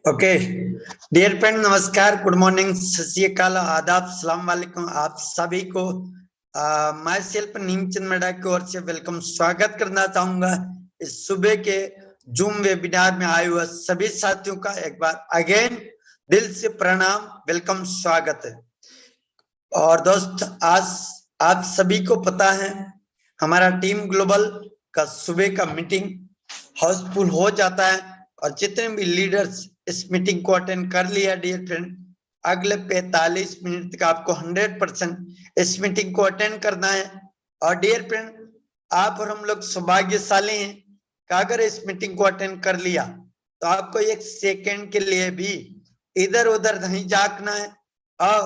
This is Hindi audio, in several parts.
ओके डियर फ्रेंड, नमस्कार, गुड मॉर्निंग, सत श्री अकाल, आदाब, सलाम वालेकुम आप सभी को। मैं सेल्फ नीमचंद मेडा की ओर से वेलकम स्वागत करना चाहूंगा इस सुबह के जूम वेबिनार में आए हुए सभी साथियों का एक बार अगेन दिल से प्रणाम, वेलकम, स्वागत है। और दोस्त, आज आप सभी को पता है हमारा टीम ग्लोबल का सुबह का मीटिंग हाउसफुल हो जाता है और जितने भी लीडर्स इस मीटिंग को अटेंड कर लिया डियर फ्रेंड, अगले 45 मिनट तक आपको 100% इस मीटिंग को अटेंड करना है। और डियर फ्रेंड, आप और हम लोग सौभाग्यशाली हैं कि अगर इस मीटिंग को अटेंड कर लिया तो आपको एक सेकेंड के लिए भी इधर उधर नहीं झांकना है और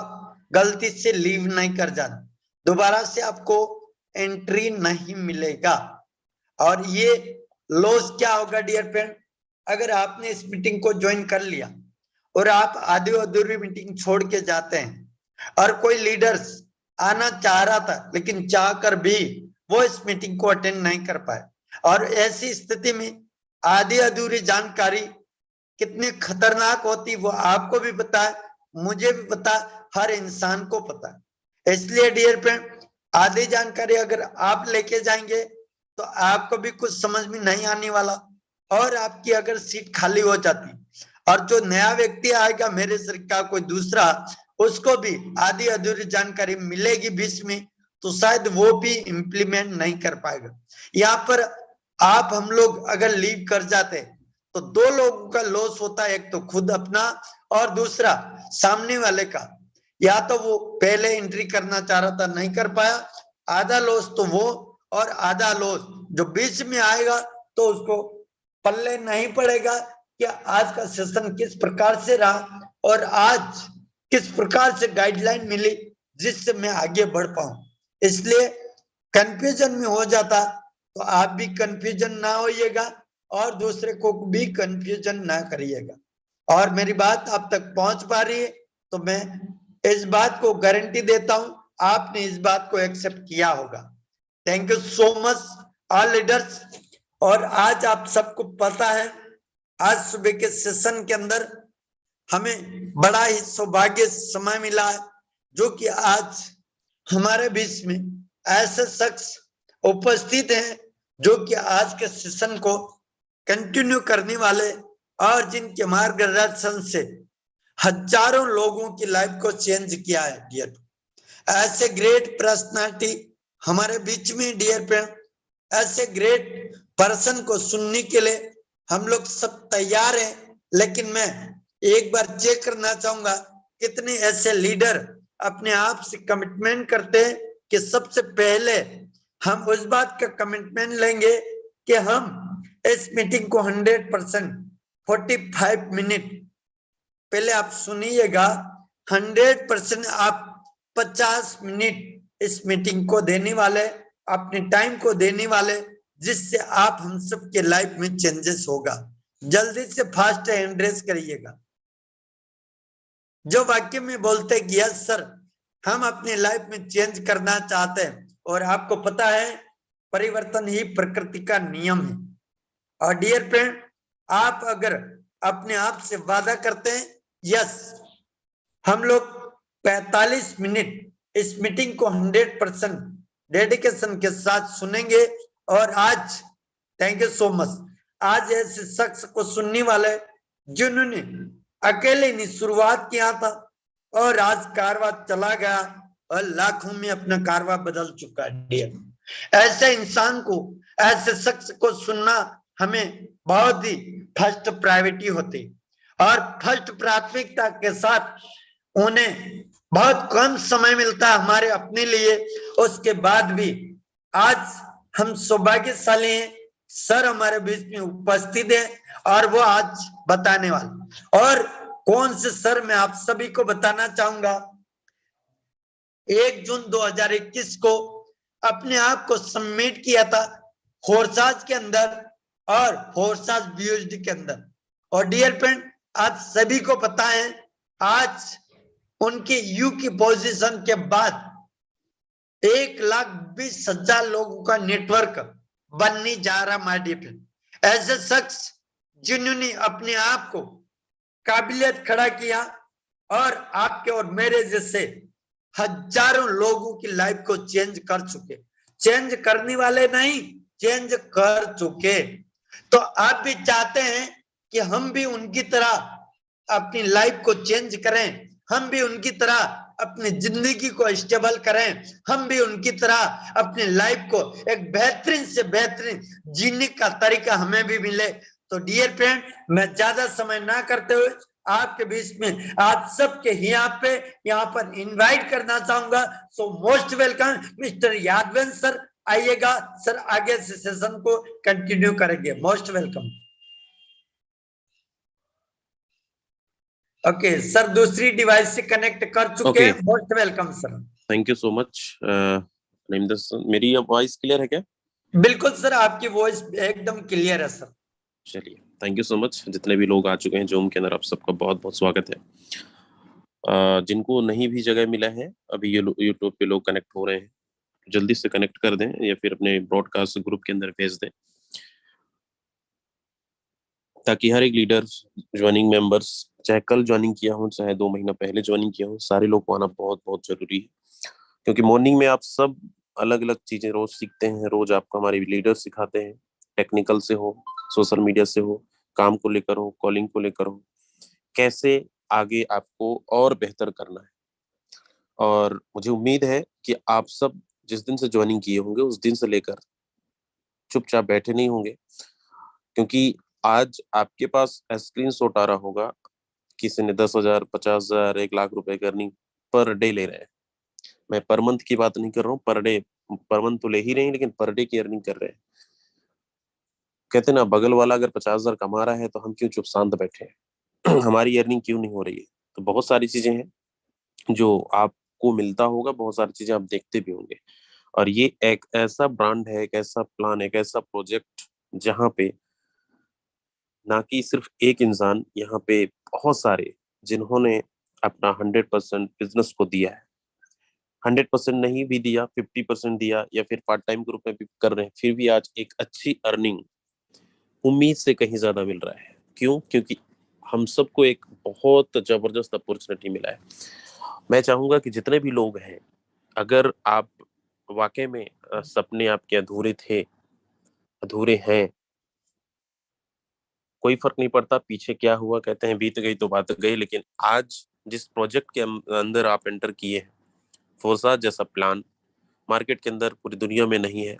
गलती से लीव नहीं कर जाना, दोबारा से आपको एंट्री नहीं मिलेगा। और ये लॉस क्या होगा डियर फ्रेंड, अगर आपने इस मीटिंग को ज्वाइन कर लिया और आप आधी अधूरी मीटिंग छोड़ के जाते हैं और कोई लीडर्स आना चाह रहा था लेकिन चाह कर भी वो इस मीटिंग को अटेंड नहीं कर पाए, और ऐसी स्थिति में आधी अधूरी जानकारी कितनी खतरनाक होती वो आपको भी पता है, मुझे भी पता है, हर इंसान को पता है। इसलिए डियर फ्रेंड, आधी जानकारी अगर आप लेके जाएंगे तो आपको भी कुछ समझ में नहीं आने वाला और आपकी अगर सीट खाली हो जाती और जो नया व्यक्ति आएगा मेरे सर का कोई दूसरा, उसको भी आधी अधूरी जानकारी मिलेगी बीच में, तो शायद वो भी इम्प्लीमेंट नहीं कर पाएगा। यहाँ पर आप हम लोग अगर लीव कर जाते तो दो लोगों का लॉस होता है, एक तो खुद अपना और दूसरा सामने वाले का। या तो वो पहले एंट्री करना चाह रहा था, नहीं कर पाया, आधा लॉस तो वो और आधा लॉस जो बीच में आएगा तो उसको पल्ले नहीं पड़ेगा कि आज का सेशन किस प्रकार से रहा और आज किस प्रकार से गाइडलाइन मिली जिससे मैं आगे बढ़ पाऊं। इसलिए कंफ्यूजन में हो जाता तो आप भी कंफ्यूजन ना होइएगा और दूसरे को भी कंफ्यूजन ना करिएगा। और मेरी बात आप तक पहुंच पा रही है तो मैं इस बात को गारंटी देता हूं आपने इस बात को एक्सेप्ट किया होगा। Thank you so much all leaders. और आज आप सबको पता है आज सुबह के सेशन के अंदर हमें बड़ा ही सौभाग्य समय मिला है, जो कि आज हमारे बीच में ऐसे शख्स उपस्थित हैं जो कि आज के सेशन को कंटिन्यू करने वाले और जिनके मार्गदर्शन से हजारों लोगों की लाइफ को चेंज किया है डियर। ऐसे ग्रेट पर्सनालिटी हमारे बीच में डियर फ्रेंड, ऐसे ग्रेट पर्सन को सुनने के लिए हम लोग सब तैयार हैं। लेकिन मैं एक बार चेक करना चाहूंगा कितने ऐसे लीडर अपने आप से कमिटमेंट करते हैं कि सबसे पहले हम उस बात का कमिटमेंट लेंगे कि हम इस मीटिंग को 100% 45 मिनट, पहले आप सुनिएगा, 100% आप 50 मिनट इस मीटिंग को देने वाले, अपने टाइम को देने वाले, जिससे आप हम सब के लाइफ में चेंजेस होगा। जल्दी से फास्ट एड्रेस करिएगा। जो वाक्य में बोलते कि यस सर हम अपनी लाइफ में चेंज करना चाहते हैं, और आपको पता है परिवर्तन ही प्रकृति का नियम है। और डियर फ्रेंड, आप अगर अपने आप से वादा करते हैं यस हम लोग 45 मिनट इस मीटिंग को 100% डेडिकेशन के साथ सुनेंगे, और आज थैंक यू सो मच, आज ऐसे शख्स को सुनने वाले जिन्होंने अकेले ने शुरुआत किया था और आज कारवा चला गया और लाखों में अपना कारवा बदल चुका है डियर। ऐसे इंसान को, ऐसे शख्स को सुनना हमें बहुत ही फर्स्ट प्रायोरिटी होती, और फर्स्ट प्राथमिकता के साथ उन्हें बहुत कम समय मिलता है हमारे अपने लिए। उसके बाद भी आज हम सौभाग्यशाली हैं, सर हमारे बीच में उपस्थित है और वो आज बताने वाले। और कौन से सर मैं आप सभी को बताना चाहूंगा, 1 जून 2021 को अपने आप को सबमिट किया था फोर्साज के अंदर और फोर्साज बीएसडी के अंदर। और डियर फ्रेंड, आज सभी को पता है आज उनके यू की पोजीशन के बाद 1,20,000 लोगों का नेटवर्क बनने जा रहा माय डियर फ्रेंड। ऐसे शख्स जिन्होंने अपने आप को काबिलियत खड़ा किया और आपके और मेरे जैसे हजारों लोगों की लाइफ को चेंज कर चुके, चेंज करने वाले नहीं, चेंज कर चुके। तो आप भी चाहते हैं कि हम भी उनकी तरह अपनी लाइफ को चेंज करें, हम भी उनकी तरह अपनी जिंदगी को स्टेबल करें, हम भी उनकी तरह अपनी लाइफ को एक बेहतरीन से बेहतरीन जीने का तरीका हमें भी मिले। तो डियर फ्रेंड, मैं ज्यादा समय ना करते हुए आपके बीच में आप सबके यहाँ पर इनवाइट करना चाहूंगा। So most welcome mister Yadvendra sir, आइएगा सर, आगे से सेशन को कंटिन्यू करेंगे। Most welcome. ओके सर, दूसरी डिवाइस से कनेक्ट कर चुके हैं। Most welcome sir. Thank you so much. Narendra sir, मेरी वॉइस क्लियर है क्या? बिल्कुल सर, आपकी वॉइस एकदम क्लियर है सर। चलिए, थैंक यू सो मच। जितने भी लोग आ चुके हैं जूम के अंदर, आप सबका बहुत बहुत स्वागत है। जिनको नहीं भी जगह मिला है, अभी ये यूट्यूब पे लोग कनेक्ट हो रहे हैं, जल्दी से कनेक्ट कर दें या फिर अपने ब्रॉडकास्ट ग्रुप के अंदर भेज दें, ताकि हर एक लीडर, ज्वाइनिंग मेंबर्स, चाहे कल ज्वाइनिंग किया हो चाहे 2 महीना पहले ज्वाइनिंग किया हो, सारे लोग को आना बहुत बहुत जरूरी है। क्योंकि मॉर्निंग में आप सब अलग अलग चीजें रोज सीखते हैं, रोज आपको हमारे लीडर सिखाते हैं, टेक्निकल से हो, सोशल मीडिया से हो, काम को लेकर हो, कॉलिंग को लेकर हो, कैसे आगे आपको और बेहतर करना है। और मुझे उम्मीद है कि आप सब जिस दिन से ज्वाइनिंग किए होंगे उस दिन से लेकर चुपचाप बैठे नहीं होंगे, क्योंकि आज आपके पास स्क्रीन शॉट आ रहा होगा, किसी ने 10,000, 50,000, 1 लाख रुपए की अर्निंग पर डे ले रहे हैं। मैं पर मंथ की बात नहीं कर रहा हूँ, पर डे, पर मंथ तो ले ही नहीं, लेकिन पर डे की अर्निंग कर रहे हैं। कहते ना, बगल वाला अगर 50,000 कमा रहा है तो हम क्यों चुप शांत बैठे हैं? हमारी अर्निंग क्यों नहीं हो रही है? तो बहुत सारी चीजें हैं जो आपको मिलता होगा, बहुत सारी चीजें आप देखते भी होंगे। और ये एक ऐसा ब्रांड है, एक ऐसा प्लान, एक ऐसा प्रोजेक्ट जहाँ पे ना कि सिर्फ एक इंसान, यहाँ पे बहुत सारे जिन्होंने अपना 100% बिजनेस को दिया है। 100% नहीं भी दिया, 50% दिया, या फिर पार्ट टाइम ग्रुप में भी कर रहे हैं, फिर भी आज एक अच्छी अर्निंग उम्मीद से कहीं ज्यादा मिल रहा है। क्यों? क्योंकि हम सबको एक बहुत जबरदस्त अपॉर्चुनिटी मिला है। मैं चाहूंगा कि जितने भी लोग हैं, अगर आप वाकई में सपने आपके अधूरे थे, अधूरे हैं, कोई फर्क नहीं पड़ता पीछे क्या हुआ, कहते हैं बीत गई तो बात गई, लेकिन आज जिस प्रोजेक्ट के अंदर आप एंटर किए हैं, फोर्सा जैसा प्लान मार्केट के अंदर पूरी दुनिया में नहीं है,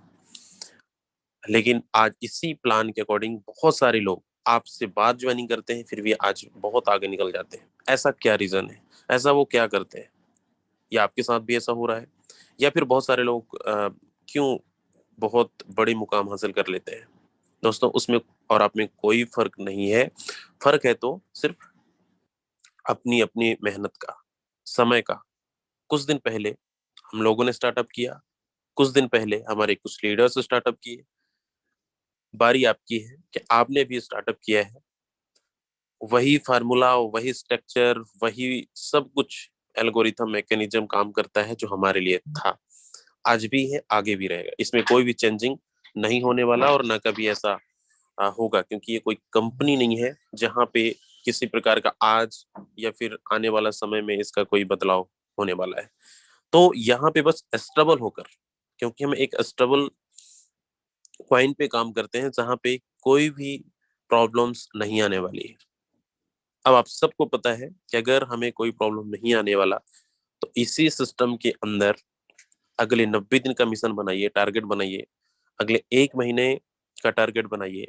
लेकिन आज इसी प्लान के अकॉर्डिंग बहुत सारे लोग आपसे बात ज्वाइनिंग करते हैं, फिर भी आज बहुत आगे निकल जाते हैं। ऐसा क्या रीजन है? ऐसा वो क्या करते हैं? या आपके साथ भी ऐसा हो रहा है? या फिर बहुत सारे लोग क्यों बहुत बड़े मुकाम हासिल कर लेते हैं? दोस्तों, उसमें और आप में कोई फर्क नहीं है। फर्क है तो सिर्फ अपनी अपनी मेहनत का, समय का। कुछ दिन पहले हम लोगों ने स्टार्टअप किया, कुछ दिन पहले हमारे कुछ लीडर्स स्टार्टअप किए, बारी आपकी है कि आपने भी स्टार्टअप किया है। वही फार्मूला, वही स्ट्रक्चर, वही सब कुछ एल्गोरिथम मैकेनिज्म काम करता है जो हमारे लिए था, आज भी है, आगे भी रहेगा। इसमें कोई भी चेंजिंग नहीं होने वाला, और ना कभी ऐसा होगा, क्योंकि ये कोई कंपनी नहीं है जहां पे किसी प्रकार का आज या फिर आने वाला समय में इसका कोई बदलाव होने वाला है। तो यहाँ पे बस स्टेबल होकर, क्योंकि हम एक स्टेबल पॉइंट पे काम करते हैं जहां पे कोई भी प्रॉब्लम्स नहीं आने वाली है। अब आप सबको पता है कि अगर हमें कोई प्रॉब्लम नहीं आने वाला, तो इसी सिस्टम के अंदर अगले 90 दिन का मिशन बनाइए, टारगेट बनाइए, अगले 1 महीने का टारगेट बनाइए,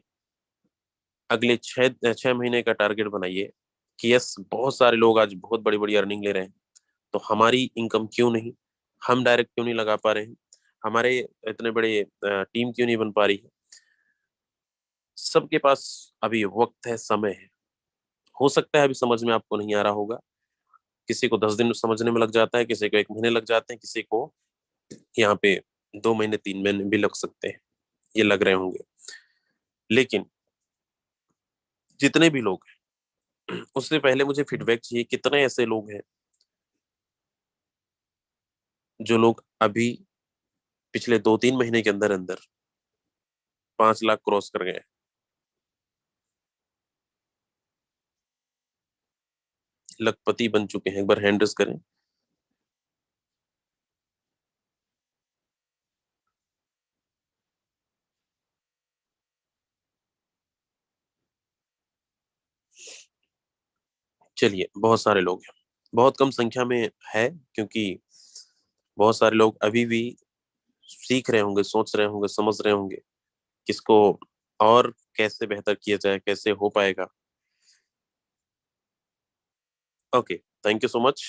अगले 6 महीने का टारगेट बनाइए कि यस, बहुत सारे लोग आज बहुत बड़ी बड़ी अर्निंग ले रहे हैं, तो हमारी इनकम क्यों नहीं? हम डायरेक्ट क्यों नहीं लगा पा रहे हैं? हमारे इतने बड़े टीम क्यों नहीं बन पा रही है? सबके पास अभी वक्त है, समय है। हो सकता है अभी समझ में आपको नहीं आ रहा होगा, किसी को 10 दिन समझने में लग जाता है, किसी को 1 महीने लग जाते हैं, किसी को यहाँ पे 2 महीने 3 महीने भी लग सकते हैं, ये लग रहे होंगे। लेकिन जितने भी लोग हैं, उससे पहले मुझे फीडबैक चाहिए, कितने ऐसे लोग हैं जो लोग अभी पिछले 2-3 महीने के अंदर अंदर 5 लाख क्रॉस कर गए? लखपति बन चुके हैं, एक बार हैंड रेस करें। चलिए, बहुत सारे लोग हैं, बहुत कम संख्या में है, क्योंकि बहुत सारे लोग अभी भी सीख रहे होंगे, सोच रहे होंगे, समझ रहे होंगे किसको और कैसे बेहतर किया जाए, कैसे हो पाएगा। Okay, thank you so much.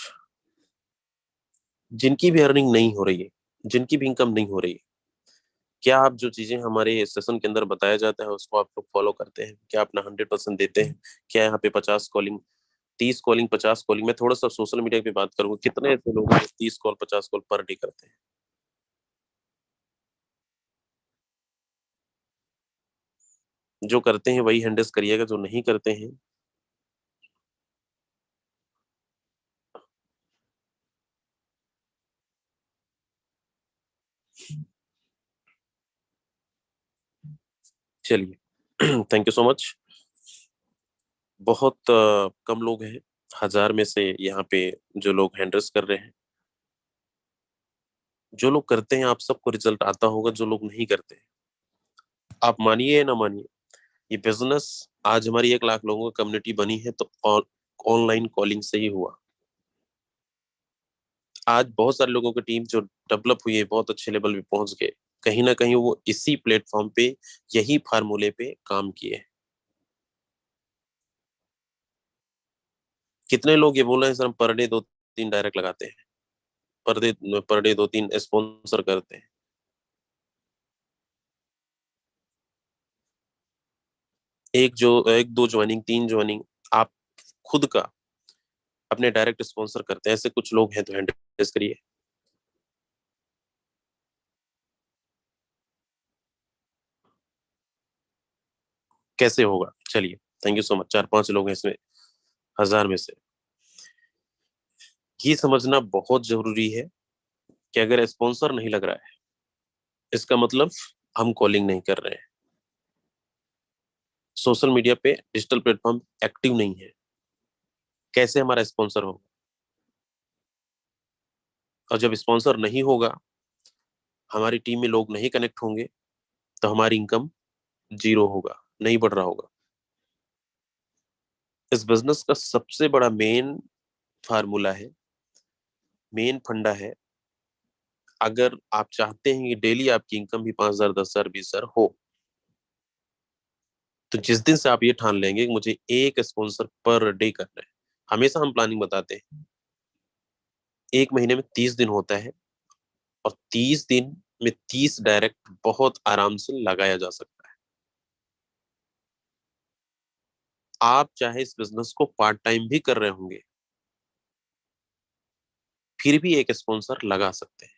जिनकी भी अर्निंग नहीं हो रही है, जिनकी भी इनकम नहीं हो रही है, क्या आप जो चीजें हमारे सेशन के अंदर बताया जाता है उसको आप लोग फॉलो करते हैं? क्या अपना 100% देते हैं? क्या यहाँ पे 50 कॉलिंग, 30 कॉलिंग, 50 कॉलिंग, मैं थोड़ा सा सोशल मीडिया पे बात करूंगा, कितने ऐसे लोग हैं 30 कॉल 50 कॉल पर डे करते हैं? जो करते हैं वही हैंडल्स करिएगा, जो नहीं करते हैं चलिए थैंक यू सो मच। बहुत कम लोग हैं, 1000 में से यहाँ पे जो लोग हैंडल्स कर रहे हैं। जो लोग करते हैं आप सबको रिजल्ट आता होगा, जो लोग नहीं करते आप मानिए या ना मानिए, ये बिजनेस आज हमारी 1 लाख लोगों की कम्युनिटी बनी है तो ऑनलाइन कॉलिंग से ही हुआ। आज बहुत सारे लोगों की टीम जो डेवलप हुई है, बहुत अच्छे लेवल पे पहुंच गए, कहीं ना कहीं वो इसी प्लेटफॉर्म पे, यही फार्मूले पे काम किए हैं। कितने लोग ये बोल रहे हैं सर हम पर डे 2-3 डायरेक्ट लगाते हैं, पर डे 2-3 स्पॉन्सर करते हैं? एक दो ज्वाइनिंग, 3 ज्वाइनिंग, आप खुद का अपने डायरेक्ट स्पॉन्सर करते हैं, ऐसे कुछ लोग हैं तो हैंडल करिए। कैसे होगा? चलिए, थैंक यू सो मच। 4-5 लोग हैं इसमें 1000 में से। ये समझना बहुत जरूरी है कि अगर स्पॉन्सर नहीं लग रहा है, इसका मतलब हम कॉलिंग नहीं कर रहे हैं, सोशल मीडिया पे, डिजिटल प्लेटफॉर्म एक्टिव नहीं है। कैसे हमारा स्पॉन्सर होगा? और जब स्पॉन्सर नहीं होगा, हमारी टीम में लोग नहीं कनेक्ट होंगे, तो हमारी इनकम जीरो होगा, नहीं बढ़ रहा होगा। इस बिजनेस का सबसे बड़ा मेन फार्मूला है, मेन फंडा है, अगर आप चाहते हैं कि डेली आपकी इनकम भी 5,000, 10,000, 20,000 हो, तो जिस दिन से आप ये ठान लेंगे कि मुझे एक स्पॉन्सर पर डे करना है, हमेशा हम प्लानिंग बताते हैं, 1 महीने में 30 दिन होता है, और 30 दिन में 30 डायरेक्ट बहुत आराम से लगाया जा सकता है। आप चाहे इस बिजनेस को पार्ट टाइम भी कर रहे होंगे, फिर भी एक स्पॉन्सर लगा सकते हैं।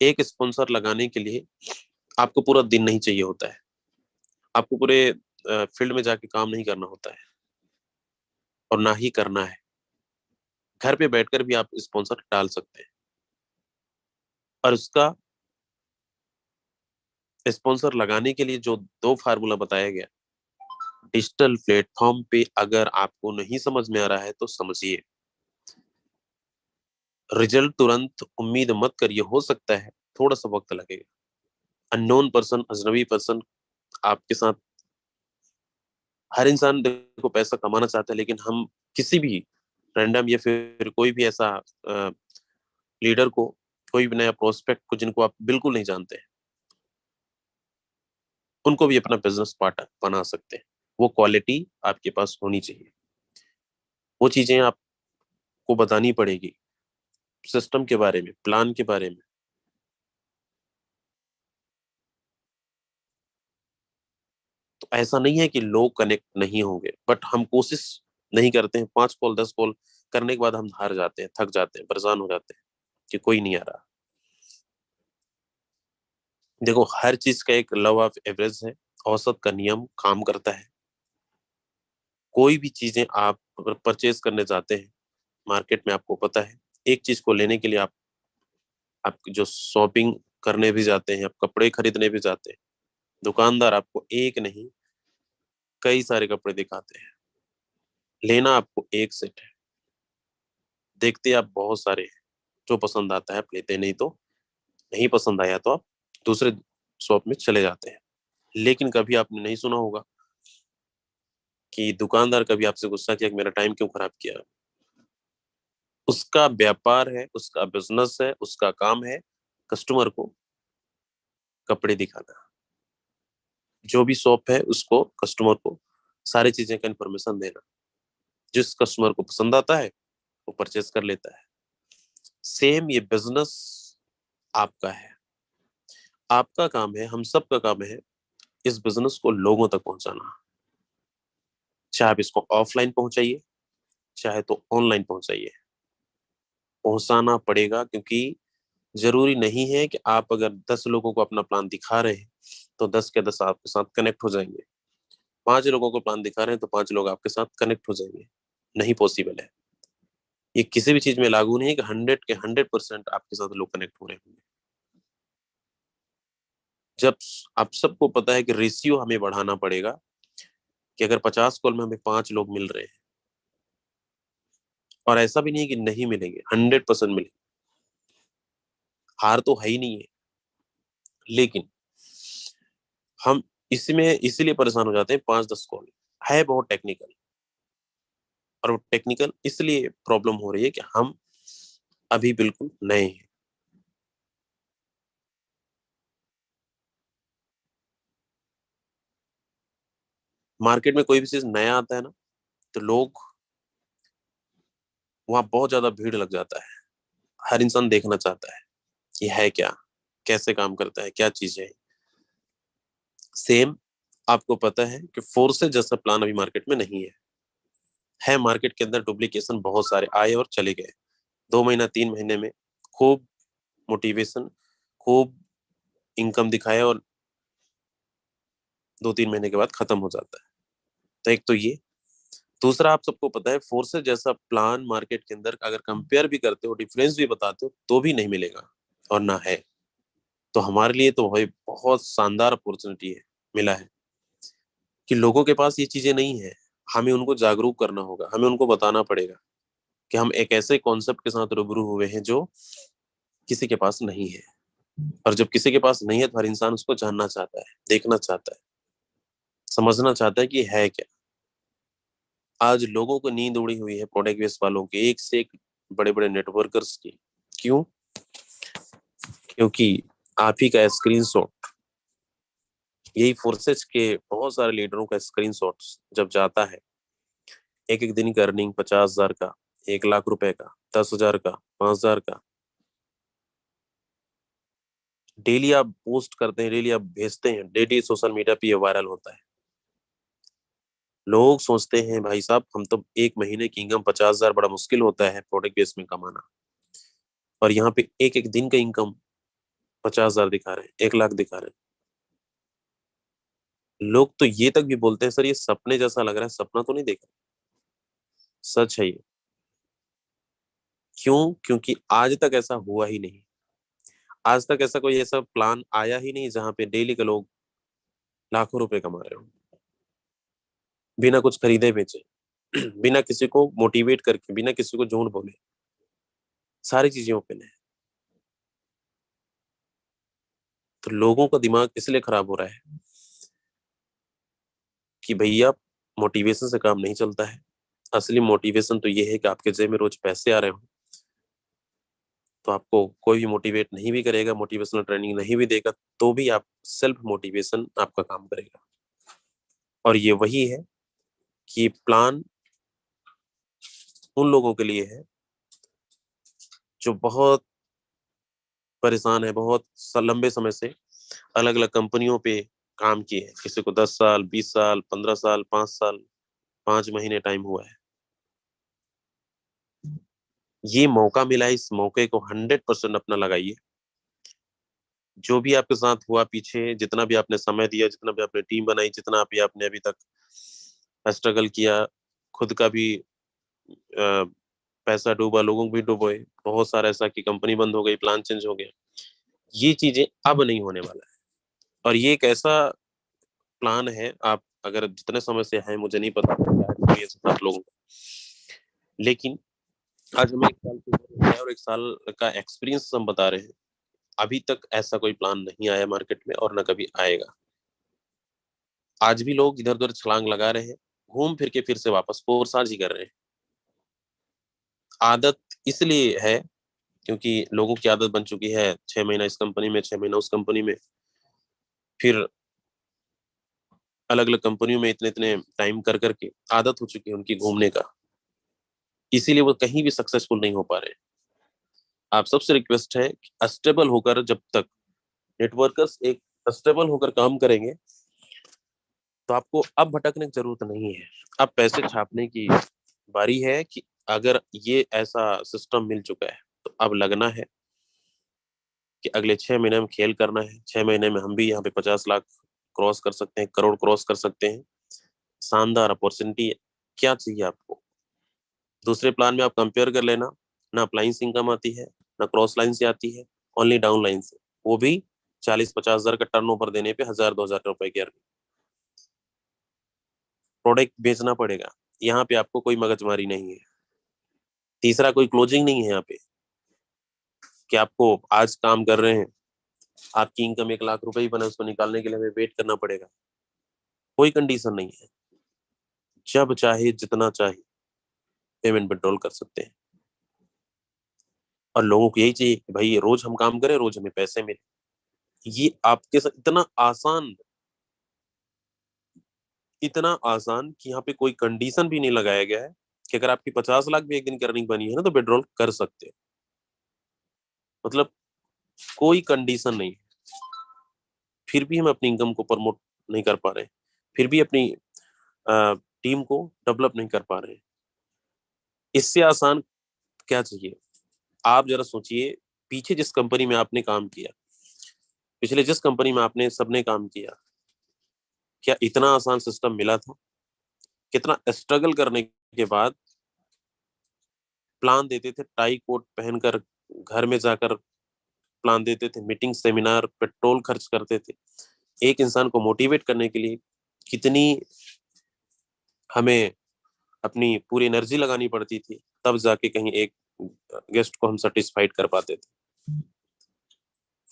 एक स्पॉन्सर लगाने के लिए आपको पूरा दिन नहीं चाहिए होता है, आपको पूरे फील्ड में जाके काम नहीं करना होता है, और ना ही करना है। घर पे बैठकर भी आप स्पॉन्सर डाल सकते हैं, और उसका स्पॉन्सर लगाने के लिए जो 2 फार्मूला बताया गया, डिजिटल प्लेटफॉर्म पे अगर आपको नहीं समझ में आ रहा है तो समझिए। रिजल्ट तुरंत उम्मीद मत करिए, हो सकता है थोड़ा सा वक्त लगेगा। अननोन पर्सन, अजनबी पर्सन आपके साथ, हर इंसान देखो पैसा कमाना चाहता है, लेकिन हम किसी भी रैंडम या फिर कोई भी ऐसा लीडर को, कोई भी नया प्रोस्पेक्ट को जिनको आप बिल्कुल नहीं जानते हैं, उनको भी अपना बिजनेस पार्टनर बना सकते हैं। वो क्वालिटी आपके पास होनी चाहिए, वो चीजें आपको बतानी पड़ेगी, सिस्टम के बारे में, प्लान के बारे में। तो ऐसा नहीं है कि लोग कनेक्ट नहीं होंगे, बट हम कोशिश नहीं करते हैं। 5 कॉल 10 कॉल करने के बाद हम हार जाते हैं, थक जाते हैं, परेशान हो जाते हैं कि कोई नहीं आ रहा। देखो, हर चीज का एक लव ऑफ एवरेज है, औसत का नियम काम करता है। कोई भी चीजें आप अगर परचेज करने जाते हैं मार्केट में, आपको पता है एक चीज को लेने के लिए आप जो शॉपिंग करने भी जाते हैं, आप कपड़े खरीदने भी जाते हैं, दुकानदार आपको एक नहीं कई सारे कपड़े दिखाते हैं। लेना आपको एक सेट है, देखते आप बहुत सारे हैं, जो पसंद आता है आप लेते, नहीं तो नहीं पसंद आया तो आप दूसरे शॉप में चले जाते हैं। लेकिन कभी आपने नहीं सुना होगा कि दुकानदार कभी आपसे गुस्सा किया कि मेरा टाइम क्यों खराब किया। उसका व्यापार है, उसका बिजनेस है, उसका काम है कस्टमर को कपड़े दिखाना। जो भी शॉप है उसको कस्टमर को सारी चीजें का इंफॉर्मेशन देना। जिस कस्टमर को पसंद आता है वो परचेज कर लेता है। सेम ये बिजनेस आपका है, आपका काम है, हम सब का काम है इस बिजनेस को लोगों तक पहुंचाना। चाहे आप इसको ऑफलाइन पहुंचाइए, चाहे तो ऑनलाइन पहुंचाइए, पहुंचाना पड़ेगा। क्योंकि जरूरी नहीं है कि आप अगर 10 लोगों को अपना प्लान दिखा रहे हैं तो 10 के 10 आपके साथ कनेक्ट हो जाएंगे। 5 लोगों को प्लान दिखा रहे हैं तो 5 लोग आपके साथ कनेक्ट हो जाएंगे। नहीं पॉसिबल है। ये किसी भी चीज में लागू नहीं है कि 100 के 100% आपके साथ लोग कनेक्ट हो रहे होंगे। जब आप सबको पता है कि रेशियो हमें बढ़ाना पड़ेगा कि अगर 50 कॉल में हमें 5 लोग मिल रहे हैं, और ऐसा भी नहीं है कि नहीं मिलेंगे, 100% मिलेंगे, हार तो है ही नहीं है। लेकिन हम इसमें इसीलिए परेशान हो जाते हैं, 5-10 कॉल है बहुत टेक्निकल। और वो टेक्निकल इसलिए प्रॉब्लम हो रही है कि हम अभी बिल्कुल नए हैं। मार्केट में कोई भी चीज नया आता है ना, तो लोग वहां बहुत ज्यादा भीड़ लग जाता है। हर इंसान देखना चाहता है ये है क्या, कैसे काम करता है, क्या चीज है। सेम आपको पता है कि फोर्सेस जैसा प्लान अभी मार्केट में नहीं है मार्केट के अंदर डुप्लीकेशन बहुत सारे आए और चले गए। 2 महीना 3 महीने में खूब मोटिवेशन, खूब इनकम दिखाया और 2-3 महीने के बाद खत्म हो जाता है। तो एक तो ये, दूसरा आप सबको पता है फोर्सेस जैसा प्लान मार्केट के अंदर अगर कंपेयर भी करते हो, डिफरेंस भी बताते हो, तो भी नहीं मिलेगा और ना है। तो हमारे लिए तो भाई बहुत शानदार अपॉर्चुनिटी है, मिला है कि लोगों के पास ये चीजें नहीं है। हमें उनको जागरूक करना होगा, हमें उनको बताना पड़ेगा कि हम एक ऐसे कॉन्सेप्ट के साथ रूबरू हुए हैं जो किसी के पास नहीं है। और जब किसी के पास नहीं है तो हर इंसान उसको जानना चाहता है, देखना चाहता है, समझना चाहता है कि है क्या। आज लोगों को नींद उड़ी हुई है प्रोडक्ट बेस वालों के, एक से एक बड़े बड़े नेटवर्कर्स की। क्यों? क्योंकि आप ही का स्क्रीनशॉट, यही फोर्सेज के बहुत सारे लीडरों का स्क्रीनशॉट जब जाता है, एक एक दिन की अर्निंग 50,000 का, 1 लाख रुपए का, 10,000 का, 5,000 का, डेली आप पोस्ट करते हैं, डेली आप भेजते हैं, डेली सोशल मीडिया पे ये वायरल होता है। लोग सोचते हैं भाई साहब हम तो 1 महीने की इनकम 50,000 बड़ा मुश्किल होता है प्रोडक्ट बेस में कमाना, और यहाँ पे एक एक दिन का इनकम 50,000 दिखा रहे हैं, 1 लाख दिखा रहे हैं। लोग तो ये तक भी बोलते हैं सर ये सपने जैसा लग रहा है, सपना तो नहीं देखा। सच है ये। क्यों? क्योंकि आज तक ऐसा हुआ ही नहीं। आज तक ऐसा कोई ऐसा प्लान आया ही नहीं जहां पे डेली के लोग लाखों रुपए कमा रहे हो, बिना कुछ खरीदे बेचे, बिना किसी को मोटिवेट करके, बिना किसी को झूठ बोले। सारी चीजें ओपन है। तो लोगों का दिमाग इसलिए खराब हो रहा है कि भैया मोटिवेशन से काम नहीं चलता है। असली मोटिवेशन तो ये है कि आपके जेब में रोज पैसे आ रहे हो। तो आपको कोई भी मोटिवेट नहीं भी करेगा, मोटिवेशनल ट्रेनिंग नहीं भी देगा, तो भी आप सेल्फ मोटिवेशन आपका काम करेगा। और ये वही है कि प्लान उन लोगों के लिए है जो बहुत परेशान है, बहुत लंबे समय से अलग अलग कंपनियों पे काम किए हैं। किसी को 10 साल, 20 साल, 15 साल, 5 साल, 5 महीने टाइम हुआ है। ये मौका मिला है, इस मौके को 100% अपना लगाइए। जो भी आपके साथ हुआ पीछे, जितना भी आपने समय दिया, जितना भी आपने टीम बनाई, जितना भी आपने अभी तक स्ट्रगल किया, खुद का भी पैसा डूबा, लोगों को भी डूबोए, बहुत सारा ऐसा कि कंपनी बंद हो गई, प्लान चेंज हो गया, ये चीजें अब नहीं होने वाला है। और ये एक ऐसा प्लान है, आप अगर जितने समय से हैं मुझे नहीं पता, एक्सपीरियंस था आप लोगों का। लेकिन आज हमें 1 साल से ऊपर हो गया और 1 साल का एक्सपीरियंस हम बता रहे हैं। अभी तक ऐसा कोई प्लान नहीं आया मार्केट में और ना कभी आएगा। आज भी लोग इधर-उधर छलांग लगा रहे हैं, घूम फिर के फिर से वापस कोर्साज ही कर रहे हैं। आदत इसलिए है क्योंकि लोगों की आदत बन चुकी है 6 महीना इस कंपनी में, 6 महीना उस कंपनी में, फिर अलग-अलग कंपनियों में इतने-इतने टाइम कर करके आदत हो चुकी है उनकी घूमने का। इसीलिए वो कहीं भी सक्सेसफुल नहीं हो पा रहे हैं। आप सबसे रिक्वेस्ट है कि स्टेबल होकर जब तक नेटवर्कर्स एक स्टेबल होकर काम करेंगे, तो आपको अब भटकने की जरूरत नहीं है। अब पैसे छापने की बारी है कि अगर ये ऐसा सिस्टम मिल चुका है, तो अब लगना है कि अगले 6 महीने में खेल करना है। 6 महीने में हम भी यहाँ पे 50 लाख क्रॉस कर सकते हैं, करोड़ क्रॉस कर सकते हैं। शानदार अपॉर्चुनिटी है। क्या चाहिए आपको? दूसरे प्लान में आप कंपेयर कर लेना, ना अप्लायंस इनकम आती है, ना क्रॉस लाइन से आती है, ओनली डाउन लाइन से, वो भी 40-50 हजार का टर्नओवर देने पे 1000-2000 रुपए की अर्निंग। प्रोडक्ट बेचना पड़ेगा, यहाँ पे आपको कोई मगजमारी नहीं है। तीसरा कोई क्लोजिंग नहीं है यहाँ पे कि आपको आज काम कर रहे हैं, आपकी इनकम 1 लाख रुपए ही बने, उसको निकालने के लिए हमें वेट करना पड़ेगा। कोई कंडीशन नहीं है। जब चाहे जितना चाहे पेमेंट विड्रॉल कर सकते हैं। और लोगों को यही चाहिए कि भाई रोज हम काम करें, रोज हमें पैसे मिले। ये आपके साथ इतना आसान कि यहाँ पे कोई कंडीशन भी नहीं लगाया गया है कि अगर आपकी 50 लाख भी एक दिन की अर्निंग बनी है ना, तो विड्रॉल कर सकते हैं। मतलब कोई कंडीशन नहीं है। फिर भी हम अपनी इनकम को प्रमोट नहीं कर पा रहे, फिर भी अपनी टीम को डेवलप नहीं कर पा रहे। इससे आसान क्या चाहिए? आप जरा सोचिए, पीछे जिस कंपनी में आपने काम किया, पिछले जिस कंपनी में आपने सबने काम किया, क्या इतना आसान सिस्टम मिला था? कितना स्ट्रगल करने के बाद प्लान देते थे, टाई कोट पहनकर घर में जाकर प्लान देते थे, मीटिंग सेमिनार पेट्रोल खर्च करते थे। एक इंसान को मोटिवेट करने के लिए कितनी हमें अपनी पूरी एनर्जी लगानी पड़ती थी, तब जाके कहीं एक गेस्ट को हम सेटिस्फाइड कर पाते थे।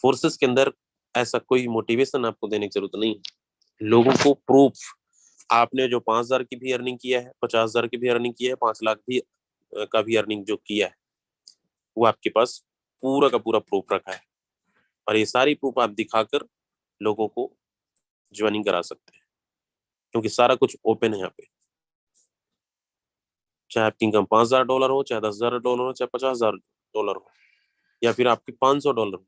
फोर्सेस के अंदर ऐसा कोई मोटिवेशन आपको देने की जरूरत नहीं है। लोगों को प्रूफ, आपने जो 5,000 की भी अर्निंग किया है, 50,000 की भी अर्निंग किया है, 5 लाख भी का भी अर्निंग जो किया है, वो आपके पास पूरा का पूरा प्रूफ रखा है। और ये सारी प्रूफ आप दिखाकर लोगों को ज्वाइनिंग करा सकते हैं, क्योंकि सारा कुछ ओपन है यहाँ पे। चाहे आपकी इनकम $5,000 हो, चाहे $10,000 हो, चाहे $50,000 हो, या फिर आपकी $500 हो,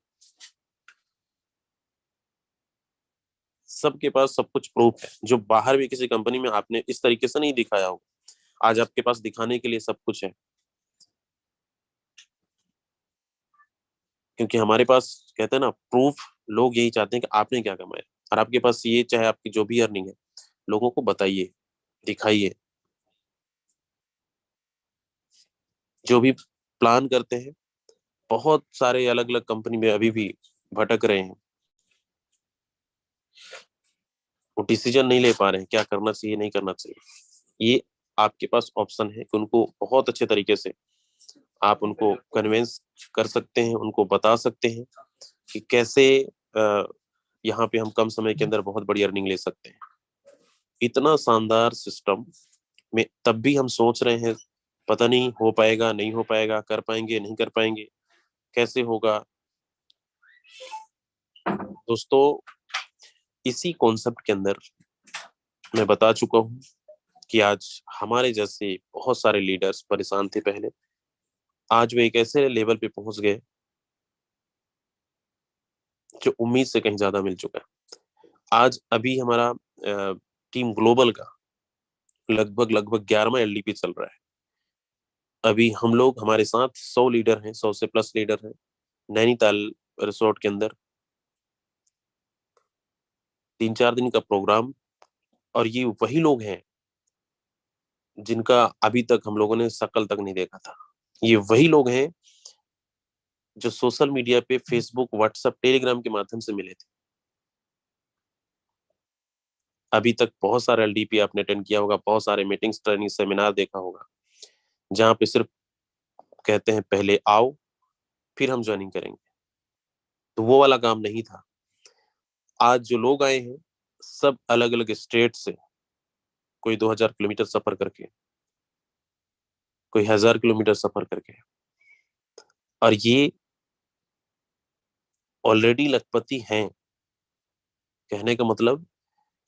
सबके पास सब कुछ प्रूफ है, जो बाहर भी किसी कंपनी में आपने इस तरीके से नहीं दिखाया होगा। आज आपके पास दिखाने के लिए सब कुछ है, क्योंकि हमारे पास कहते हैं ना प्रूफ। लोग यही चाहते हैं कि आपने क्या कमाया, और आपके पास ये, चाहे आपकी जो भी अर्निंग है, लोगों को बताइए, दिखाइए। जो भी प्लान करते हैं, बहुत सारे अलग अलग कंपनी में अभी भी भटक रहे हैं, वो डिसीजन नहीं ले पा रहे हैं क्या करना चाहिए, नहीं करना चाहिए। ये आपके पास ऑप्शन है कि उनको बहुत अच्छे तरीके से आप उनको कन्विंस कर सकते हैं, उनको बता सकते हैं कि कैसे यहाँ पे हम कम समय के अंदर बहुत बड़ी अर्निंग ले सकते हैं। इतना शानदार सिस्टम में तब भी हम सोच रहे हैं पता नहीं हो पाएगा, नहीं हो पाएगा, कर पाएंगे, नहीं कर पाएंगे, कैसे होगा। दोस्तों, इसी कॉन्सेप्ट के अंदर मैं बता चुका हूँ कि आज हमारे जैसे बहुत सारे लीडर्स परेशान थे पहले, आज वे एक ऐसे लेवल पे पहुंच गए जो उम्मीद से कहीं ज्यादा मिल चुका है। आज अभी हमारा टीम ग्लोबल का लगभग लगभग 11वां एलडीपी चल रहा है। अभी हम लोग, हमारे साथ 100 लीडर हैं, 100 से प्लस लीडर हैं नैनीताल रिसोर्ट के अंदर। 3-4 दिन का प्रोग्राम, और ये वही लोग हैं जिनका अभी तक हम लोगों ने शक्ल तक नहीं देखा था। ये वही लोग हैं जो सोशल मीडिया पे फेसबुक, व्हाट्सएप, टेलीग्राम के माध्यम से मिले थे। अभी तक बहुत सारे एलडीपी आपने अटेंड किया होगा, बहुत सारे मीटिंग्स, ट्रेनिंग, सेमिनार देखा होगा, जहां पे सिर्फ कहते हैं पहले आओ फिर हम ज्वाइनिंग करेंगे। तो वो वाला काम नहीं था। आज जो लोग आए हैं सब अलग अलग स्टेट से, कोई 2000 किलोमीटर सफर करके, कोई 1000 किलोमीटर सफर करके, और ये ऑलरेडी लखपति हैं। कहने का मतलब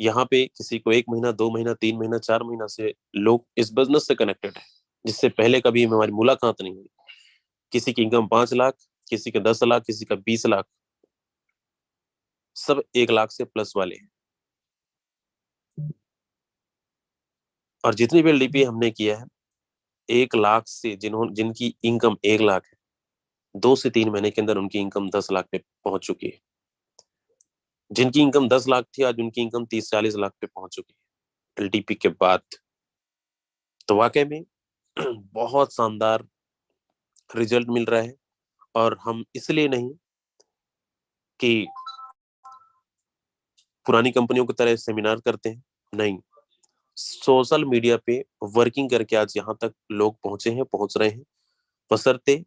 यहाँ पे किसी को 1 महीना, 2 महीना, 3 महीना, 4 महीना से लोग इस बिजनेस से कनेक्टेड है, जिससे पहले कभी हमारी मुलाकात नहीं हुई। किसी की इनकम 5 लाख, किसी का 10 लाख, किसी का 20 लाख, सब 1 लाख से प्लस वाले हैं। और जितनी भी एलडीपी हमने किया है, 1 लाख से जिनकी इनकम 1 लाख है, 2 से 3 महीने के अंदर उनकी इनकम 10 लाख पे पहुंच चुकी है। जिनकी इनकम 10 लाख थी, आज उनकी इनकम 30-40 लाख पे पहुंच चुकी है एलडीपी के बाद। तो वाकई में बहुत शानदार रिजल्ट मिल रहा है। और हम इसलिए नहीं कि पुरानी कंपनियों की तरह सेमिनार करते हैं, नहीं, सोशल मीडिया पे वर्किंग करके आज यहाँ तक लोग पहुंचे हैं, पहुंच रहे हैं। बशर्ते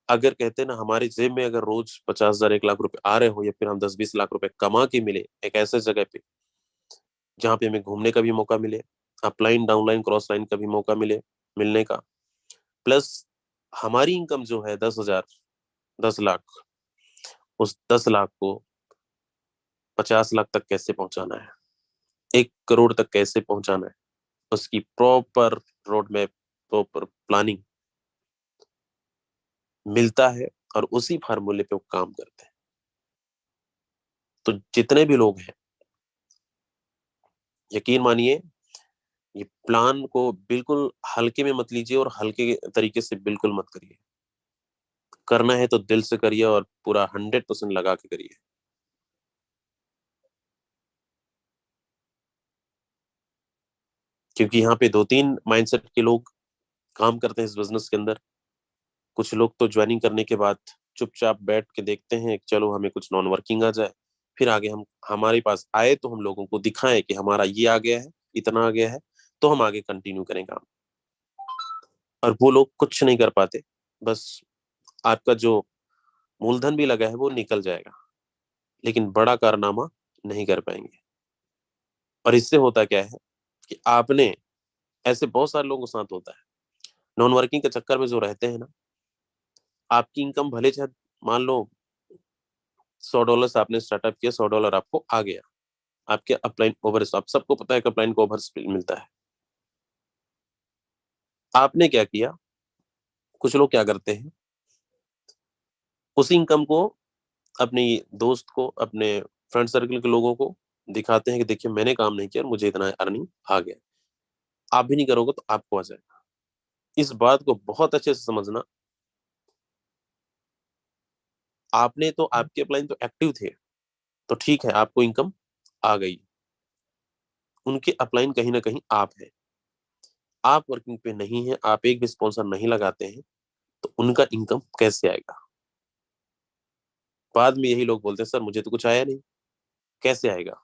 अगर कहते हैं ना, हमारी जेब में अगर रोज 50,000, 1 लाख रुपए आ रहे हो, या फिर हम 10-20 लाख रुपए कमा के मिले एक ऐसे जगह पे जहाँ पे हमें घूमने का भी मौका मिले, अपलाइन, डाउनलाइन, क्रॉस लाइन का भी मौका मिले मिलने का, प्लस हमारी इनकम जो है 10,000, 10 लाख, उस 10 लाख को 50 लाख तक कैसे पहुंचाना है, 1 करोड़ तक कैसे पहुंचाना है, उसकी proper road map, proper planning मिलता है। और उसी फार्मूले पे वो काम करते हैं। तो जितने भी लोग हैं, यकीन मानिए, ये प्लान को बिल्कुल हल्के में मत लीजिए, और हल्के तरीके से बिल्कुल मत करिए। करना है तो दिल से करिए और पूरा 100% लगा के करिए। क्योंकि यहाँ पे 2-3 माइंडसेट के लोग काम करते हैं इस बिजनेस के अंदर। कुछ लोग तो ज्वाइनिंग करने के बाद चुपचाप बैठ के देखते हैं कि चलो हमें कुछ नॉन वर्किंग आ जाए, फिर आगे हम हमारे पास आए तो हम लोगों को दिखाएं कि हमारा ये आ गया है, इतना आ गया है, तो हम आगे कंटिन्यू करें काम। और वो लोग कुछ नहीं कर पाते। बस आपका जो मूलधन भी लगा है वो निकल जाएगा, लेकिन बड़ा कारनामा नहीं कर पाएंगे। और इससे होता क्या है कि आपने, ऐसे बहुत सारे लोगों के साथ होता है, नॉन वर्किंग के चक्कर में जो रहते हैं ना, आपकी इनकम भले चाहे मान लो $100 से आपने स्टार्टअप किया, $100 आपको आ गया, आपके अपलाइन ओवर, आप सबको पता है कि अपलाइन को ओवर मिलता है। आपने क्या किया, कुछ लोग क्या करते हैं, उसी इनकम को अपने दोस्त को, अपने फ्रेंड सर्कल के लोगों को दिखाते हैं कि देखिए मैंने काम नहीं किया और मुझे इतना अर्निंग आ गया। आप भी नहीं करोगे तो आपको आ जाएगा। इस बात को बहुत अच्छे से समझना। आपने तो, आपके अपलाइन तो एक्टिव थे, तो ठीक है, आपको इनकम आ गई। उनके अपलाइन कहीं ना कहीं आप है, आप वर्किंग पे नहीं है, आप एक भी स्पॉन्सर नहीं लगाते हैं, तो उनका इनकम कैसे आएगा? बाद में यही लोग बोलते हैं सर मुझे तो कुछ आया नहीं, कैसे आएगा?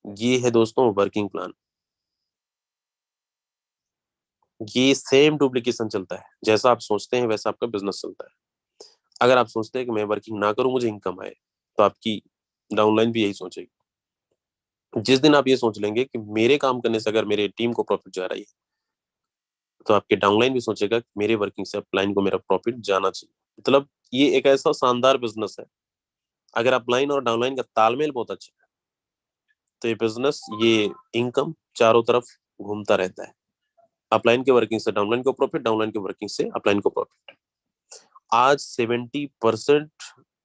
ये है दोस्तों वर्किंग प्लान। ये सेम डुप्लीकेशन चलता है, जैसा आप सोचते हैं वैसा आपका बिजनेस चलता है। अगर आप सोचते हैं कि मैं वर्किंग ना करूं मुझे इनकम आए, तो आपकी डाउनलाइन भी यही सोचेगी। जिस दिन आप ये सोच लेंगे कि मेरे काम करने से अगर मेरे टीम को प्रॉफिट जा रही है, तो आपके डाउनलाइन भी सोचेगा कि मेरे वर्किंग से अपलाइन को मेरा प्रॉफिट जाना चाहिए। मतलब ये एक ऐसा शानदार बिजनेस है, अगर अपलाइन और डाउनलाइन का तालमेल बहुत अच्छा है, तो ये बिजनेस, ये इनकम चारों तरफ घूमता रहता है। अपलाइन के वर्किंग से डाउनलाइन को प्रॉफिट, डाउनलाइन के वर्किंग से अपलाइन को प्रॉफिट। आज 70%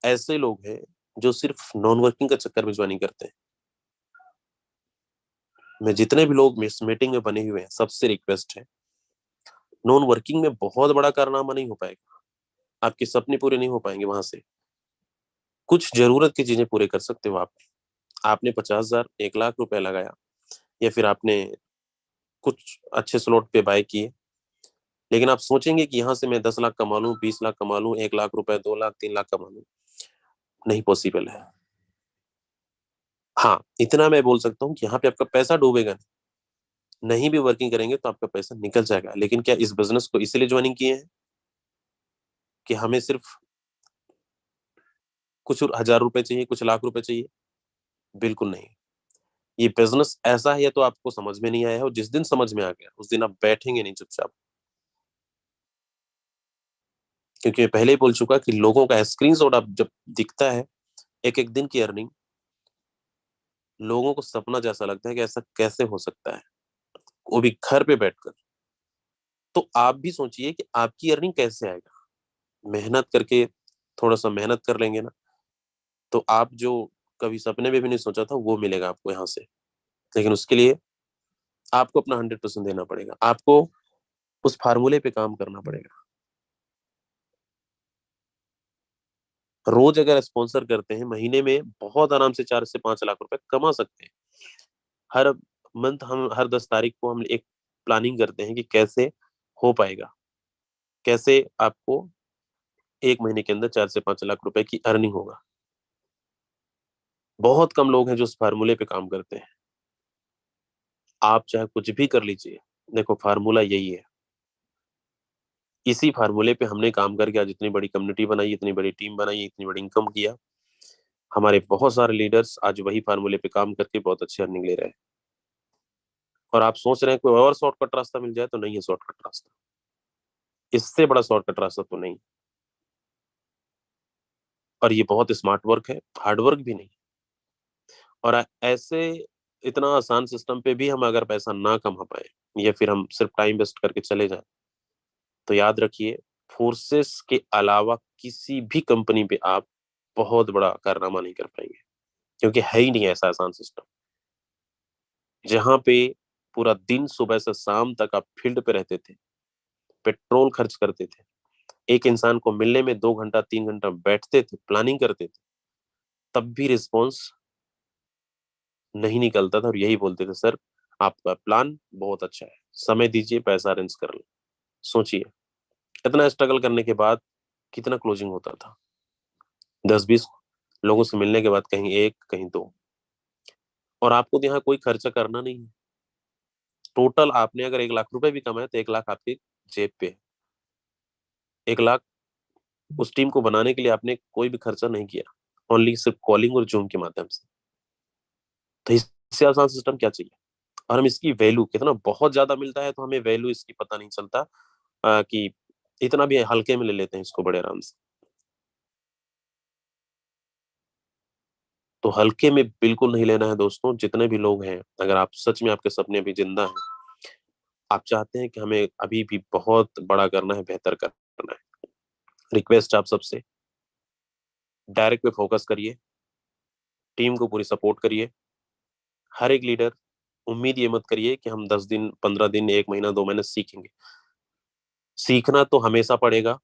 ऐसे लोग हैं जो सिर्फ नॉन वर्किंग के चक्कर में ज्वाइनिंग करते हैं। मैं जितने भी लोग इस मीटिंग में बने हुए हैं सबसे रिक्वेस्ट है, नॉन वर्किंग में बहुत बड़ा कारनामा नहीं हो पाएगा, आपके सपने पूरे नहीं हो पाएंगे वहां से। कुछ जरूरत की चीजें पूरे कर सकते हो आप। आपने 50,000, 1 लाख रुपए लगाया, या फिर आपने कुछ अच्छे स्लॉट पे बाय किए, लेकिन आप सोचेंगे कि यहाँ से मैं 10 लाख कमा लूं, 20 लाख कमा लूं, 1 लाख रुपए, 2 लाख, 3 लाख कमा लूं, नहीं पॉसिबल है। हाँ, इतना मैं बोल सकता हूँ कि यहाँ पे आपका पैसा डूबेगा नहीं भी वर्किंग करेंगे तो आपका पैसा निकल जाएगा। लेकिन क्या इस बिजनेस को इसीलिए ज्वाइनिंग किए हैं कि हमें सिर्फ कुछ हजार रुपए चाहिए, कुछ लाख रुपए चाहिए? बिल्कुल नहीं। ये बिजनेस ऐसा है, तो आपको समझ में नहीं आया है, और जिस दिन समझ में आ गया उस दिन आप बैठेंगे नहीं चुपचाप। क्योंकि मैं पहले ही बोल चुका कि लोगों का स्क्रीनशॉट आप जब दिखता है एक एक दिन की अर्निंग, लोगों को सपना जैसा लगता है कि ऐसा कैसे हो सकता है, वो भी घर पे बैठकर। तो आप भी सोचिए कि आपकी अर्निंग कैसे आएगा। मेहनत करके, थोड़ा सा मेहनत कर लेंगे ना, तो आप जो कभी सपने में भी नहीं सोचा था वो मिलेगा आपको यहाँ से। लेकिन उसके लिए आपको अपना 100% देना पड़ेगा, आपको उस फार्मूले पे काम करना पड़ेगा। रोज अगर स्पॉन्सर करते हैं, महीने में बहुत आराम से 4 से 5 लाख रुपए कमा सकते हैं। हर मंथ हम हर 10 तारीख को हम एक प्लानिंग करते हैं कि कैसे हो पाएगा, कैसे आपको एक महीने के अंदर 4 से 5 लाख रुपए की अर्निंग होगा। बहुत कम लोग हैं जो इस फार्मूले पे काम करते हैं। आप चाहे कुछ भी कर लीजिए, देखो फार्मूला यही है। इसी फार्मूले पे हमने काम करके आज इतनी बड़ी कम्युनिटी बनाई, इतनी बड़ी टीम बनाई, इतनी बड़ी इनकम किया। हमारे बहुत सारे लीडर्स आज वही फार्मूले पे काम करके बहुत अच्छी अर्निंग ले रहे हैं। और आप सोच रहे हैं कोई और शॉर्टकट रास्ता मिल जाए, तो नहीं है शॉर्टकट रास्ता। इससे बड़ा शॉर्टकट रास्ता तो नहीं। और ये बहुत स्मार्ट वर्क है, हार्ड वर्क भी नहीं। और ऐसे इतना आसान सिस्टम पे भी हम अगर पैसा ना कमा पाए, या फिर हम सिर्फ टाइम वेस्ट करके चले जाए, तो याद रखिए फोर्सेस के अलावा किसी भी कंपनी पे आप बहुत बड़ा कारनामा नहीं कर पाएंगे। क्योंकि है ही नहीं ऐसा आसान सिस्टम जहां पे पूरा दिन सुबह से शाम तक आप फील्ड पे रहते थे, पेट्रोल खर्च करते थे, एक इंसान को मिलने में 2 घंटा 3 घंटा बैठते थे, प्लानिंग करते थे, तब भी रिस्पॉन्स नहीं निकलता था। और यही बोलते थे, सर आपका प्लान बहुत अच्छा है, समय दीजिए, पैसा अरेंज कर ले। सोचिए इतना स्ट्रगल करने के बाद कितना क्लोजिंग होता था। 10-20 लोगों से मिलने के बाद कहीं एक, कहीं दो। और आपको तो यहाँ कोई खर्चा करना नहीं है। टोटल आपने अगर 1 लाख रुपए भी कमाए तो 1 लाख आपके जेब पे है। 1 लाख उस टीम को बनाने के लिए आपने कोई भी खर्चा नहीं किया, ओनली सिर्फ कॉलिंग और जूम के माध्यम से। तो इससे आसान सिस्टम क्या चाहिए। और हम इसकी वैल्यू कितना बहुत ज्यादा मिलता है, तो हमें वैल्यू इसकी पता नहीं चलता, कि इतना भी हल्के में ले लेते हैं इसको बड़े आराम से। तो हल्के में बिल्कुल नहीं लेना है दोस्तों। जितने भी लोग हैं, अगर आप सच में आपके सपने अभी जिंदा हैं, आप चाहते हैं कि हमें अभी भी बहुत बड़ा करना है, बेहतर करना है, रिक्वेस्ट आप सबसे, डायरेक्ट पे फोकस करिए, टीम को पूरी सपोर्ट करिए। हर एक लीडर, उम्मीद ये मत करिए कि हम 10 दिन 15 दिन 1 महीना 2 महीने सीखेंगे। सीखना तो हमेशा पड़ेगा,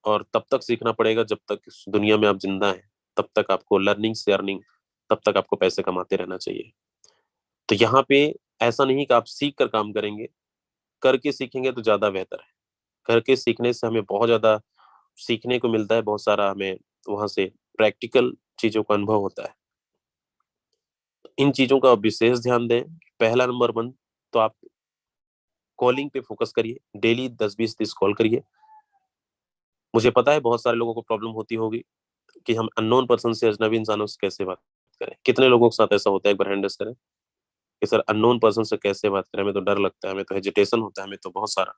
और तब तक सीखना पड़ेगा जब तक इस दुनिया में आप जिंदा हैं। तब तक आपको लर्निंग से अर्निंग, तब तक आपको पैसे कमाते रहना चाहिए। तो यहाँ पे ऐसा नहीं कि आप सीख कर काम करेंगे, करके सीखेंगे तो ज्यादा बेहतर है। करके सीखने से हमें बहुत ज्यादा सीखने को मिलता है, बहुत सारा हमें वहां से प्रैक्टिकल चीजों का अनुभव होता है। इन चीजों का विशेष ध्यान दें। पहला नंबर 1, तो आप कॉलिंग पे फोकस करिए, डेली 10 20 30 कॉल करिए। मुझे पता है बहुत सारे लोगों को प्रॉब्लम होती होगी कि हम अननोन पर्सन से, अजनबी इंसानों से कैसे बात करें। कितने लोगों के साथ ऐसा होता है, एक बार हैंडल्स करें कि सर अननोन पर्सन से कैसे बात करें, हमें तो डर लगता है, हमें तो हेजिटेशन होता है, हमें तो बहुत सारा।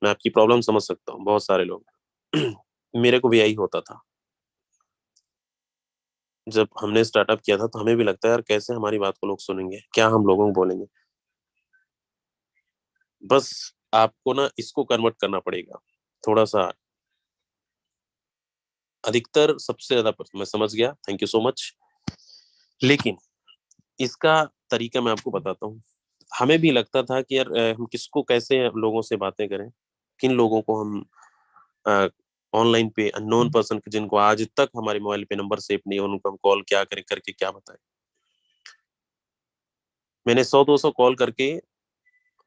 मैं आपकी प्रॉब्लम समझ सकता हूँ, बहुत सारे लोग मेरे को भी यही होता था। जब हमने स्टार्टअप किया था तो हमें भी लगता है यार कैसे हमारी बात को लोग सुनेंगे, क्या हम लोगों को बोलेंगे। बस आपको ना इसको कन्वर्ट करना पड़ेगा थोड़ा सा। अधिकतर सबसे ज्यादा मैं समझ गया, थैंक यू सो मच। लेकिन इसका तरीका मैं आपको बताता हूँ। हमें भी लगता था कि यार हम किसको कैसे लोगों से बातें करें, किन लोगों को हम ऑनलाइन पे अननोन पर्सन जिनको आज तक हमारे मोबाइल पे नंबर सेव नहीं है, उनको हम कॉल क्या करें, करके क्या बताएं। मैंने 100 200 कॉल करके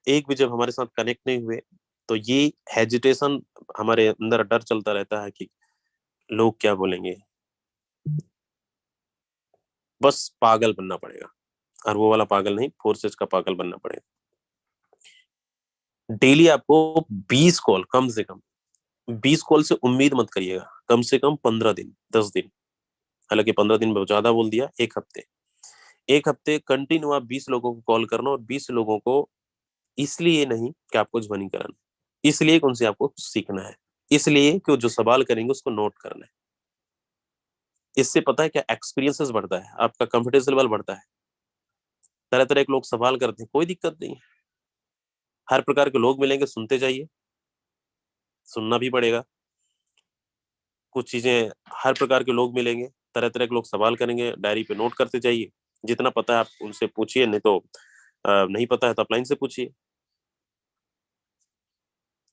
एक भी जब हमारे साथ कनेक्ट नहीं हुए, तो ये हेजिटेशन, हमारे अंदर डर चलता रहता है कि लोग क्या बोलेंगे, बस पागल बनना पड़ेगा, और वो वाला पागल नहीं, फोर्सेज का पागल बनना पड़ेगा। डेली आपको 20 कॉल, कम से कम 20 कॉल से उम्मीद मत करिएगा, कम से कम 15 दिन, 10 दिन, हालांकि 15 दिन बहुत ज्यादा बोल दिया, एक हफ्ते कंटिन्यू आप 20 लोगों को कॉल करना, और 20 लोगों को इसलिए नहीं कि आपको ज्वाइनिंग कराना, इसलिए कि उनसे आपको सीखना है, इसलिए कि वो जो सवाल करेंगे उसको नोट करना है। इससे पता है क्या, एक्सपीरियंसेस बढ़ता है, आपका कॉन्फिडेंस लेवल बढ़ता है। तरह तरह के लोग सवाल करते हैं, कोई दिक्कत नहीं है, हर प्रकार के लोग मिलेंगे, सुनते जाइए, सुनना भी पड़ेगा कुछ चीजें, हर प्रकार के लोग मिलेंगे, तरह तरह के लोग सवाल करेंगे, डायरी पे नोट करते जाइए, जितना पता है आप उनसे पूछिए, नहीं तो नहीं पता है तो अपलाइन से पूछिए।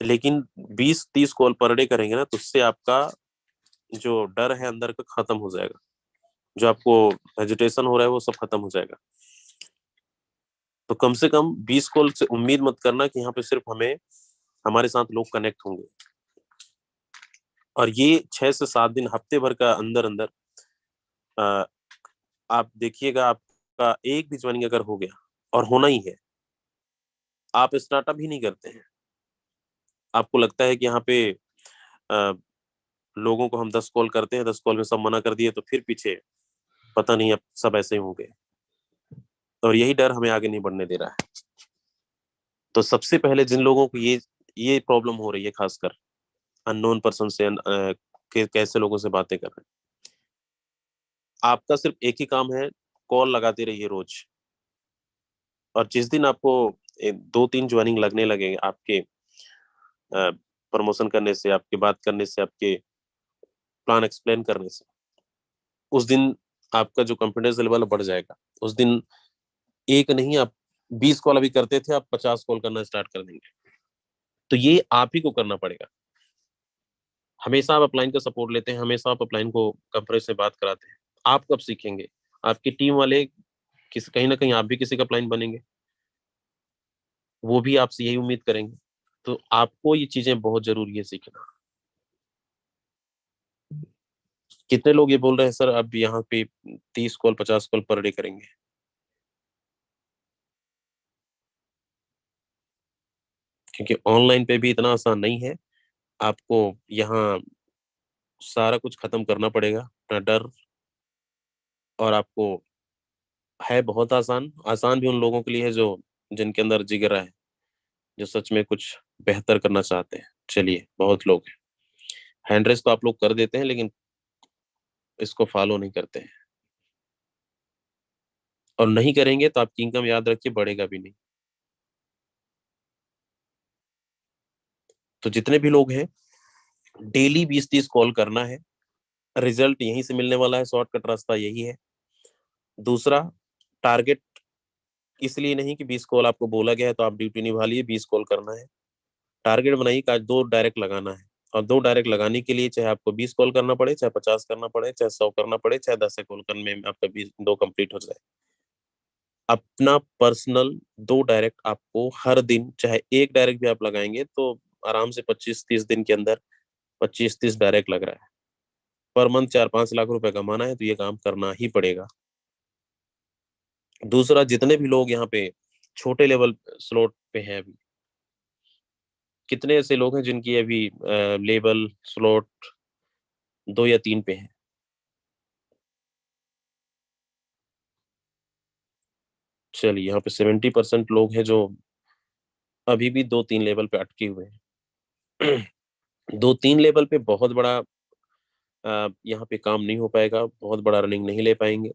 लेकिन 20-30 कॉल पर डे करेंगे ना, तो उससे आपका जो डर है अंदर का खत्म हो जाएगा, जो आपको हेजिटेशन हो रहा है वो सब खत्म हो जाएगा। तो कम से कम 20 कॉल से उम्मीद मत करना कि यहाँ पे सिर्फ हमें, हमारे साथ लोग कनेक्ट होंगे। और ये 6 से 7 दिन, हफ्ते भर का अंदर अंदर आप देखिएगा, आपका एक भी ज्वाइनिंग अगर हो गया, और होना ही है, आप स्टार्टअप ही नहीं करते हैं, आपको लगता है कि यहाँ पे आ, लोगों को हम 10 कॉल करते हैं, 10 कॉल में सब मना कर दिए, तो फिर पीछे पता नहीं अब सब ऐसे ही होंगे, और यही डर हमें आगे नहीं बढ़ने दे रहा है। तो सबसे पहले जिन लोगों को ये प्रॉब्लम हो रही है, खासकर अननोन पर्सन से कैसे लोगों से बातें कर रहे हैं, आपका सिर्फ एक ही काम है, कॉल लगाते रहिए रोज। और जिस दिन आपको 2-3 ज्वाइनिंग लगने लगेंगे, आपके प्रमोशन करने से, आपके बात करने से, आपके प्लान एक्सप्लेन करने से, उस दिन आपका जो कॉन्फिडेंस लेवल बढ़ जाएगा। उस दिन एक नहीं, आप 20 कॉल अभी करते थे, आप 50 कॉल करना स्टार्ट कर देंगे। तो ये आप ही को करना पड़ेगा। हमेशा आप अपलाइन का सपोर्ट लेते हैं, हमेशा आप अपलाइन को कंपनी से बात कराते हैं, आप कब सीखेंगे? आपकी टीम वाले कहीं ना कहीं आप भी किसी का अपलाइन बनेंगे, वो भी आपसे यही उम्मीद करेंगे। तो आपको ये चीजें बहुत जरूरी है सीखना। कितने लोग ये बोल रहे हैं सर अब यहाँ पे 30 कॉल 50 कॉल पर डे करेंगे? क्योंकि ऑनलाइन पे भी इतना आसान नहीं है, आपको यहाँ सारा कुछ खत्म करना पड़ेगा, अपना डर। और आपको है बहुत आसान, आसान भी उन लोगों के लिए है जो, जिनके अंदर जिगरा है, जो सच में कुछ बेहतर करना चाहते हैं। चलिए, बहुत लोग हैं, हैंड रेस तो आप लोग कर देते हैं, लेकिन इसको फॉलो नहीं करते हैं, और नहीं करेंगे तो आपकी इनकम, याद रखिए, बढ़ेगा भी नहीं। तो जितने भी लोग हैं, डेली 20-30 कॉल करना है, रिजल्ट यहीं से मिलने वाला है, शॉर्टकट रास्ता यही है। दूसरा, टारगेट इसलिए नहीं कि 20 कॉल आपको बोला गया है तो आप ड्यूटी निभा लिए, 20 कॉल करना है। टारगेट बनाइए कि आज 2 डायरेक्ट लगाना है, और 2 डायरेक्ट लगाने के लिए चाहे आपको 20 कॉल करना पड़े, चाहे 50 करना पड़े, चाहे 100 करना पड़े, चाहे 10 कॉल करने में आपका 2 कंप्लीट हो जाए। अपना पर्सनल 2 डायरेक्ट आपको हर दिन, चाहे एक डायरेक्ट भी आप लगाएंगे तो आराम से 25-30 दिन के अंदर 25-30 डायरेक्ट लग रहा है। पर मंथ 4-5 लाख रुपए कमाना है तो ये काम करना ही पड़ेगा। दूसरा, जितने भी लोग यहाँ पे छोटे लेवल स्लॉट पे हैं अभी, कितने ऐसे लोग हैं जिनकी अभी लेवल स्लॉट 2 या 3 पे है? चलिए, यहाँ पे 70% लोग हैं जो अभी भी 2-3 लेवल पे अटके हुए हैं। 2-3 लेवल पे बहुत बड़ा यहाँ पे काम नहीं हो पाएगा, बहुत बड़ा रनिंग नहीं ले पाएंगे।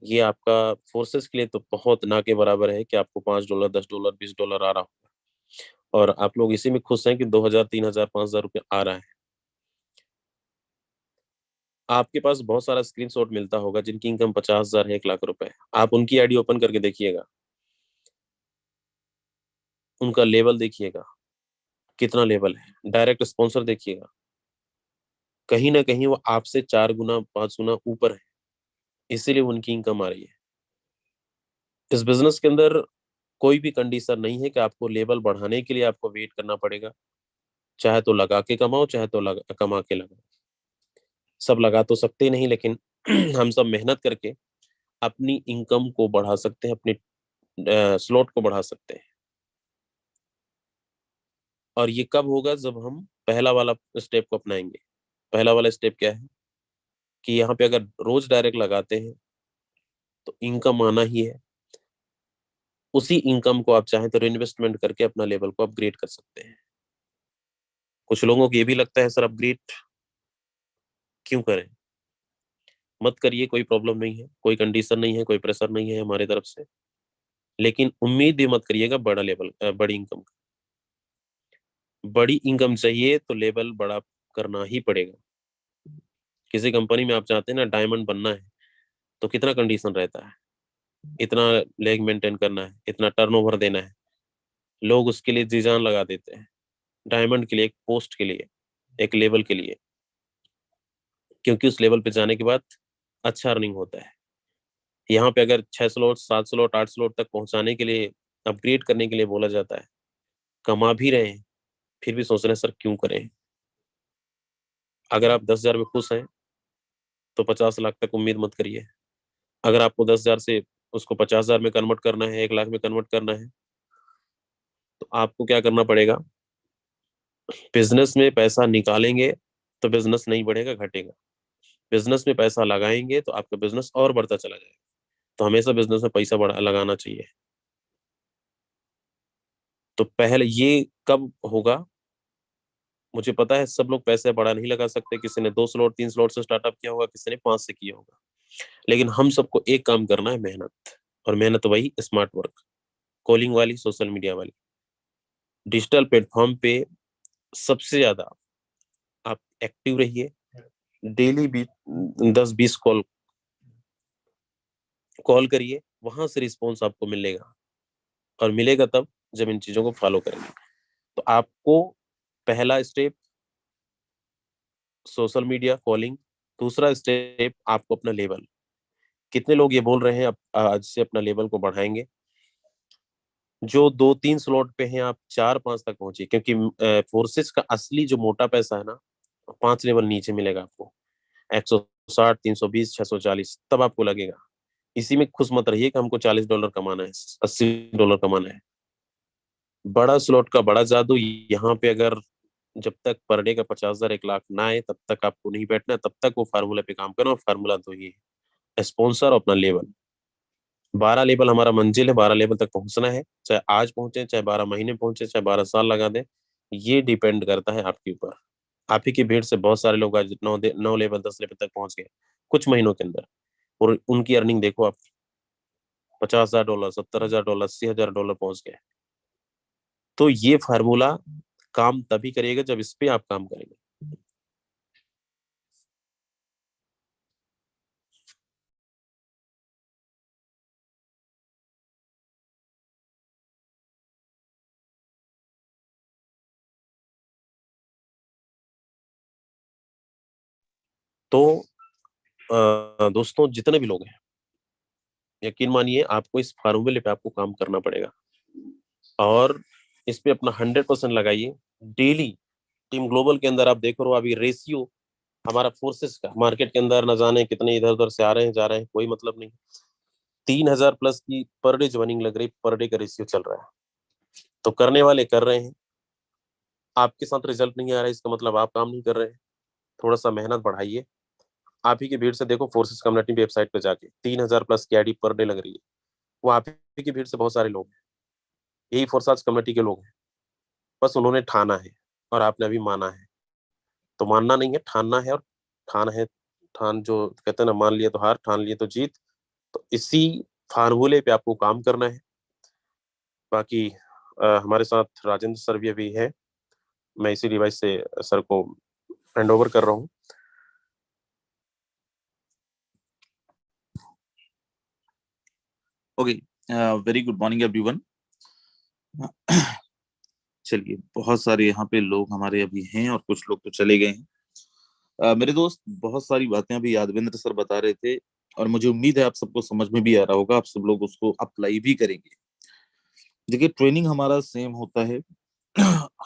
ये आपका फोर्सेस के लिए तो बहुत ना के बराबर है कि आपको $5, $10, $20 आ रहा हो, और आप लोग इसी में खुश हैं कि 2,000, 3,000, 5,000 रुपये आ रहा है। आपके पास बहुत सारा स्क्रीनशॉट मिलता होगा जिनकी इनकम 50,000 है, 1 लाख रुपए है। आप उनकी आईडी ओपन करके देखिएगा, उनका लेवल देखिएगा कितना लेवल है, डायरेक्ट स्पॉन्सर देखिएगा, कहीं ना कहीं वो आपसे 4 गुना 5 गुना ऊपर है, इसीलिए उनकी इनकम आ रही है। इस बिजनेस के अंदर कोई भी कंडीशन नहीं है कि आपको लेवल बढ़ाने के लिए आपको वेट करना पड़ेगा। चाहे तो लगा के कमाओ, चाहे तो कमा के लगाओ। सब लगा तो सकते ही नहीं, लेकिन हम सब मेहनत करके अपनी इनकम को बढ़ा सकते हैं, अपने स्लॉट को बढ़ा सकते हैं। और ये कब होगा? जब हम पहला वाला स्टेप को अपनाएंगे। पहला वाला स्टेप क्या है कि यहाँ पे अगर रोज डायरेक्ट लगाते हैं तो इनकम आना ही है। उसी इनकम को आप चाहें तो इन्वेस्टमेंट करके अपना लेवल को अपग्रेड कर सकते हैं। कुछ लोगों को ये भी लगता है सर अपग्रेड क्यों करें? मत करिए, कोई प्रॉब्लम नहीं है, कोई कंडीशन नहीं है, कोई प्रेशर नहीं है हमारे तरफ से। लेकिन उम्मीद भी मत करिएगा बड़ा लेवल, बड़ी इनकम का। बड़ी इनकम चाहिए तो लेवल बड़ा करना ही पड़ेगा। किसी कंपनी में आप चाहते हैं ना डायमंड बनना है तो कितना कंडीशन रहता है, इतना लेग मेंटेन करना है, इतना टर्नओवर देना है। लोग उसके लिए जी जान लगा देते हैं, डायमंड के लिए, एक पोस्ट के लिए, एक लेवल के लिए। क्योंकि उस लेवल पे जाने के बाद अच्छा अर्निंग होता है। यहाँ पे अगर 6 स्लॉट, 7 स्लॉट, 8 स्लॉट तक पहुंचाने के लिए, अपग्रेड करने के लिए बोला जाता है, कमा भी रहे हैं, फिर भी सोच रहे हैं सर क्यों करें। अगर आप 10,000 में खुश हैं तो 50 लाख तक उम्मीद मत करिए। अगर आपको 10,000 से उसको 50,000 में कन्वर्ट करना है, 1 लाख में कन्वर्ट करना है, तो आपको क्या करना पड़ेगा? बिजनेस में पैसा निकालेंगे तो बिजनेस नहीं बढ़ेगा, घटेगा। बिजनेस में पैसा लगाएंगे तो आपका बिजनेस और बढ़ता चला जाएगा। तो हमेशा बिजनेस में पैसा बढ़ा लगाना चाहिए। तो पहले ये कब होगा? मुझे पता है सब लोग पैसे बड़ा नहीं लगा सकते। किसी ने 2 स्लॉट, 3 स्लॉट से स्टार्टअप किया होगा, किसी ने 5 से किया होगा। लेकिन हम सबको एक काम करना है, मेहनत। और मेहनत वही स्मार्ट वर्क, कॉलिंग वाली, सोशल मीडिया वाली। डिजिटल प्लेटफॉर्म पे सबसे ज्यादा आप एक्टिव रहिए। डेली भी 10-20 कॉल कॉल करिए, वहां से रिस्पॉन्स आपको मिलेगा। और मिलेगा तब जब इन चीजों को फॉलो करेंगे। तो आपको पहला स्टेप सोशल मीडिया कॉलिंग, दूसरा स्टेप आपको अपना लेवल। कितने लोग ये बोल रहे हैं अब आज से अपना लेवल को बढ़ाएंगे? जो 2-3 स्लॉट पे हैं आप 4-5 तक पहुंचे। क्योंकि फोर्सेस का असली जो मोटा पैसा है ना, 5 लेवल नीचे मिलेगा आपको। 160, 320, 640 तब आपको लगेगा। इसी में खुश मत रहिए कि हमको $40 कमाना है, $80 कमाना है। बड़ा स्लॉट का बड़ा जादू यहाँ पे। अगर जब तक पर डे का 50,000, 1 लाख ना आए तब तक आपको नहीं बैठना है। तब तक वो फार्मूला पे काम करना। और फार्मूला तो ये है, स्पॉन्सर अपना लेवल। 12 लेवल हमारा मंजिल है, 12 लेवल तक पहुंचना है। चाहे आज पहुंचे, चाहे 12 महीने पहुंचे, चाहे 12 साल लगा दें, ये डिपेंड करता है आपके ऊपर। आप ही की भीड़ से बहुत सारे लोग आज 9 लेवल, 10 लेवल तक पहुंच गए कुछ महीनों के अंदर। और उनकी अर्निंग देखो आप, $50,000, $70,000, $80,000 पहुंच गए। तो ये फार्मूला काम तभी करेगा जब इस पे आप काम करेंगे। तो दोस्तों जितने भी लोग हैं, यकीन मानिए आपको इस फार्मूले पे आपको काम करना पड़ेगा। और इस पे अपना 100% लगाइए डेली। टीम ग्लोबल के अंदर आप देख रहे हो अभी रेशियो हमारा फोर्सेस का मार्केट के अंदर न जाने कितने इधर उधर से आ रहे हैं, जा रहे हैं, कोई मतलब नहीं। 3,000 प्लस की पर डे ज्वाइनिंग लग रही, पर डे का रेशियो चल रहा है। तो करने वाले कर रहे हैं। आपके साथ रिजल्ट नहीं आ रहा है इसका मतलब आप काम नहीं कर रहे हैं। थोड़ा सा मेहनत बढ़ाइए। आप ही की भीड़ से देखो, फोर्सेस कम्युनिटी वेबसाइट पे जाके 3,000 प्लस की आईडी पर डे लग रही है। वो आप ही की भीड़ से बहुत सारे लोग हैं, यही फोर्सेस कम्युनिटी के लोग हैं। बस उन्होंने ठाना है और आपने अभी माना है। तो मानना नहीं है, ठानना है। और ठान है, ठान जो कहते हैं ना, मान लिया तो हार, ठान लिए तो जीत। तो इसी फार्मूले पे आपको काम करना है। बाकी हमारे साथ राजेंद्र सर भी अभी है। मैं इसी डिवाइस से सर को हैंड ओवर कर रहा हूँ। Okay, very good morning everyone. चलिए, बहुत सारे यहाँ पे लोग हमारे अभी हैं और कुछ लोग तो चले गए हैं। मेरे दोस्त, बहुत सारी बातें अभी यादवेंद्र सर बता रहे थे और मुझे उम्मीद है आप सबको समझ में भी आ रहा होगा, आप सब लोग उसको अप्लाई भी करेंगे। देखिए, ट्रेनिंग हमारा सेम होता है।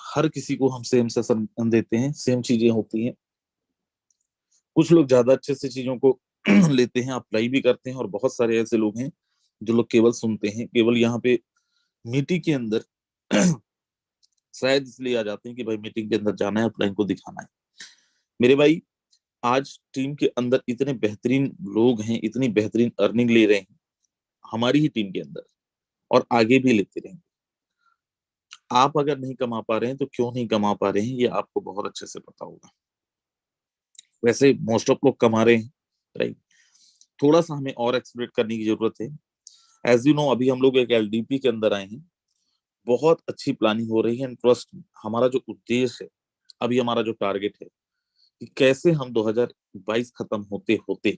हर किसी को हम सेम सेशन देते हैं, सेम चीजें होती हैं। कुछ लोग ज्यादा अच्छे से चीजों को लेते हैं, अप्लाई भी करते हैं, और बहुत सारे ऐसे लोग हैं जो लोग केवल सुनते हैं, केवल यहाँ पे मीटिंग के अंदर शायद इसलिए आ जाते हैं कि भाई मीटिंग के अंदर जाना है, अपना इनको दिखाना है। मेरे भाई, आज टीम के अंदर इतने बेहतरीन लोग हैं, इतनी बेहतरीन अर्निंग ले रहे हैं हमारी ही टीम के अंदर, और आगे भी लेते रहेंगे। आप अगर नहीं कमा पा रहे हैं तो क्यों नहीं कमा पा रहे हैं, ये आपको बहुत अच्छे से पता होगा। वैसे मोस्ट ऑफ लोग कमा रहे हैं, राइट। थोड़ा सा हमें और एक्सप्लोरेट करने की जरूरत है। एज यू नो, अभी हम लोग एक एलडीपी के अंदर आए हैं, बहुत अच्छी प्लानिंग हो रही है, एंड ट्रस्ट, हमारा जो उद्देश्य है, अभी हमारा जो टारगेट है कि कैसे हम 2022 खत्म होते होते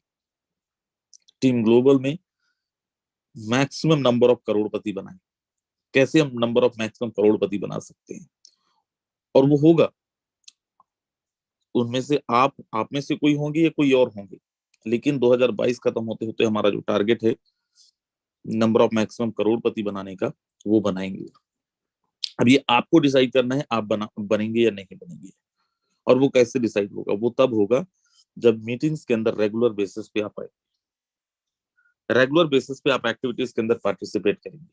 टीम ग्लोबल में मैक्सिमम नंबर ऑफ करोड़पति बनाए, कैसे हम नंबर ऑफ मैक्सिमम करोड़पति बना सकते हैं। और वो होगा, उनमें से आप में से कोई होंगे या कोई और होंगे, लेकिन 2022 खत्म होते होते हमारा जो टारगेट है नंबर ऑफ मैक्सिमम करोड़पति बनाने का, वो बनाएंगे। अब ये आपको डिसाइड करना है, आप बनेंगे या नहीं बनेंगे। और वो कैसे डिसाइड होगा, वो तब होगा जब मीटिंग्स के अंदर रेगुलर बेसिस पे आप आए, रेगुलर बेसिस पे आप एक्टिविटीज के अंदर पार्टिसिपेट करेंगे,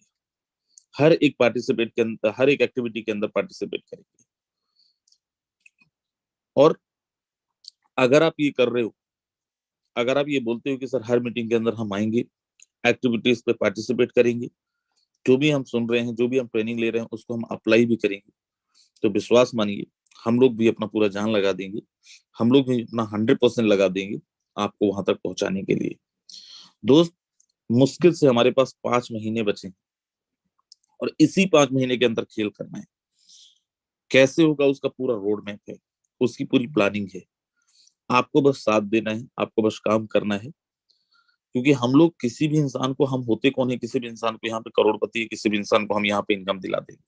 हर एक एक्टिविटी के अंदर पार्टिसिपेट करेंगे। और अगर आप ये कर रहे हो, अगर आप ये बोलते हो कि सर हर मीटिंग के अंदर हम आएंगे, एक्टिविटीज पे पार्टिसिपेट करेंगे, जो भी हम सुन रहे हैं, जो भी हम ट्रेनिंग ले रहे हैं, उसको हम अप्लाई भी करेंगे, तो विश्वास मानिए हम लोग भी अपना पूरा जान लगा देंगे, हम लोग भी अपना 100% लगा देंगे आपको वहां तक पहुंचाने के लिए। दोस्त, मुश्किल से हमारे पास 5 महीने बचे हैं, और इसी 5 महीने के अंदर खेल करना है। कैसे होगा उसका पूरा रोड मैप है, उसकी पूरी प्लानिंग है। आपको बस साथ देना है, आपको बस काम करना है। क्योंकि हम लोग किसी भी इंसान को, हम होते कौन है, किसी भी इंसान को यहाँ पे करोड़पति, किसी भी इंसान को हम यहाँ पे इनकम दिला देंगे।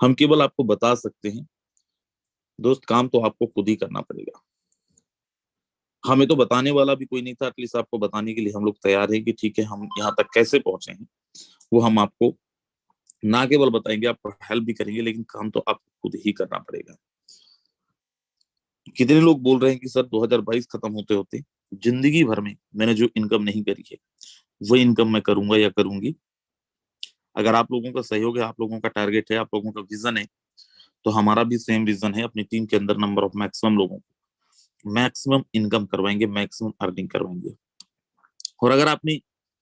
हम केवल आपको बता सकते हैं। दोस्त, काम तो आपको खुद ही करना पड़ेगा। हमें तो बताने वाला भी कोई नहीं था, एटलीस्ट आपको बताने के लिए हम लोग तैयार हैं कि ठीक है, हम यहाँ तक कैसे पहुंचे हैं वो हम आपको ना केवल बताएंगे, आपको हेल्प भी करेंगे, लेकिन काम तो आपको खुद ही करना पड़ेगा। कितने लोग बोल रहे हैं कि सर 2022 खत्म होते होते जिंदगी भर में मैंने जो इनकम नहीं करी है वो इनकम मैं करूंगा या करूंगी। अगर आप लोगों का सहयोग है, आप लोगों का टारगेट है, आप लोगों का विजन है, तो हमारा भी सेम विजन है। अपनी टीम के अंदर नंबर ऑफ मैक्सिमम लोगों को मैक्सिमम इनकम करवाएंगे, मैक्सिमम अर्निंग करवाएंगे। और अगर आपने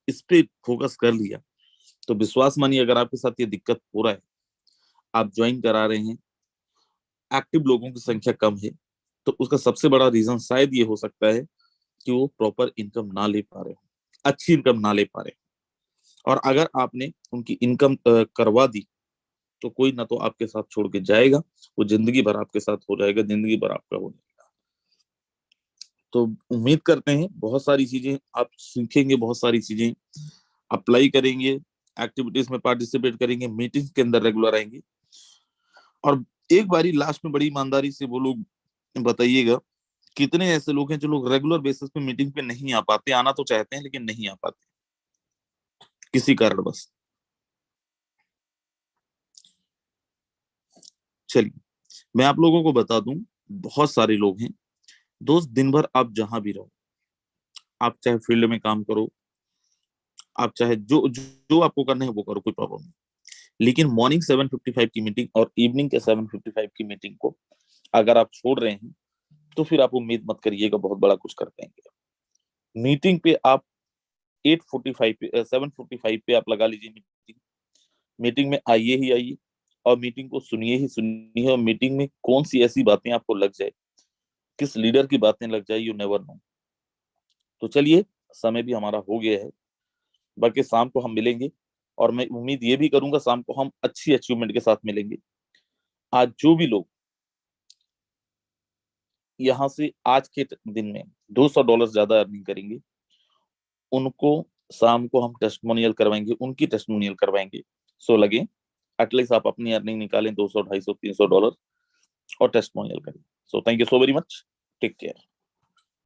इस पे फोकस कर लिया तो विश्वास मानिए, अगर आपके साथ ये दिक्कत हो रहा है, आप ज्वाइन करा रहे हैं, एक्टिव लोगों की संख्या कम है, तो उसका सबसे बड़ा रीजन शायद ये हो सकता है कि वो प्रॉपर इनकम ना ले पा रहे हो, अच्छी इनकम ना ले पा रहे। और अगर आपने उनकी इनकम करवा दी तो कोई ना तो आपके साथ छोड़ के जाएगा, वो जिंदगी भर आपके साथ हो जाएगा, जिंदगी भर आपका हो जाएगा। तो उम्मीद करते हैं बहुत सारी चीजें आप सीखेंगे, बहुत सारी चीजें अप्लाई करेंगे, एक्टिविटीज में पार्टिसिपेट करेंगे, मीटिंग्स के अंदर रेगुलर आएंगे। और एक बारी लास्ट में बड़ी ईमानदारी से वो लोग बताइएगा, कितने ऐसे लोग हैं जो लोग रेगुलर बेसिस पे मीटिंग पे नहीं आ पाते, आना तो चाहते हैं लेकिन नहीं आ पाते किसी कारण बस। चलिए, मैं आप लोगों को बता दूं, बहुत सारे लोग हैं। दोस्त, दिन भर आप जहां भी रहो, आप चाहे फील्ड में काम करो, आप चाहे जो जो आपको करना है वो करो, कोई प्रॉब्लम नहीं। लेकिन मॉर्निंग 7:55 की मीटिंग और इवनिंग के 7:55 की मीटिंग को अगर आप छोड़ रहे हैं तो फिर आप उम्मीद मत करिएगा बहुत बड़ा कुछ कर पाएंगे। मीटिंग पे आप 8:45 पे 7:45 पे आप लगा लीजिए मीटिंग। मीटिंग में आइए ही आइए, और मीटिंग को सुनिए ही सुनिए। और मीटिंग में कौन सी ऐसी बातें आपको लग जाए, किस लीडर की बातें लग जाए, यू नेवर नो। तो चलिए, समय भी हमारा हो गया है, बाकी शाम को हम मिलेंगे, और मैं उम्मीद ये भी करूंगा शाम को हम अच्छी अचीवमेंट के साथ मिलेंगे। आज जो भी लोग यहाँ से आज के दिन में $200 ज्यादा अर्निंग करेंगे, उनको शाम को हम टेस्टिमोनियल करवाएंगे, उनकी टेस्टिमोनियल करवाएंगे। सो लगे एटलीस्ट आप अपनी अर्निंग निकालें $200, $250, $300 और टेस्टिमोनियल करें। So thank you so very much, take care.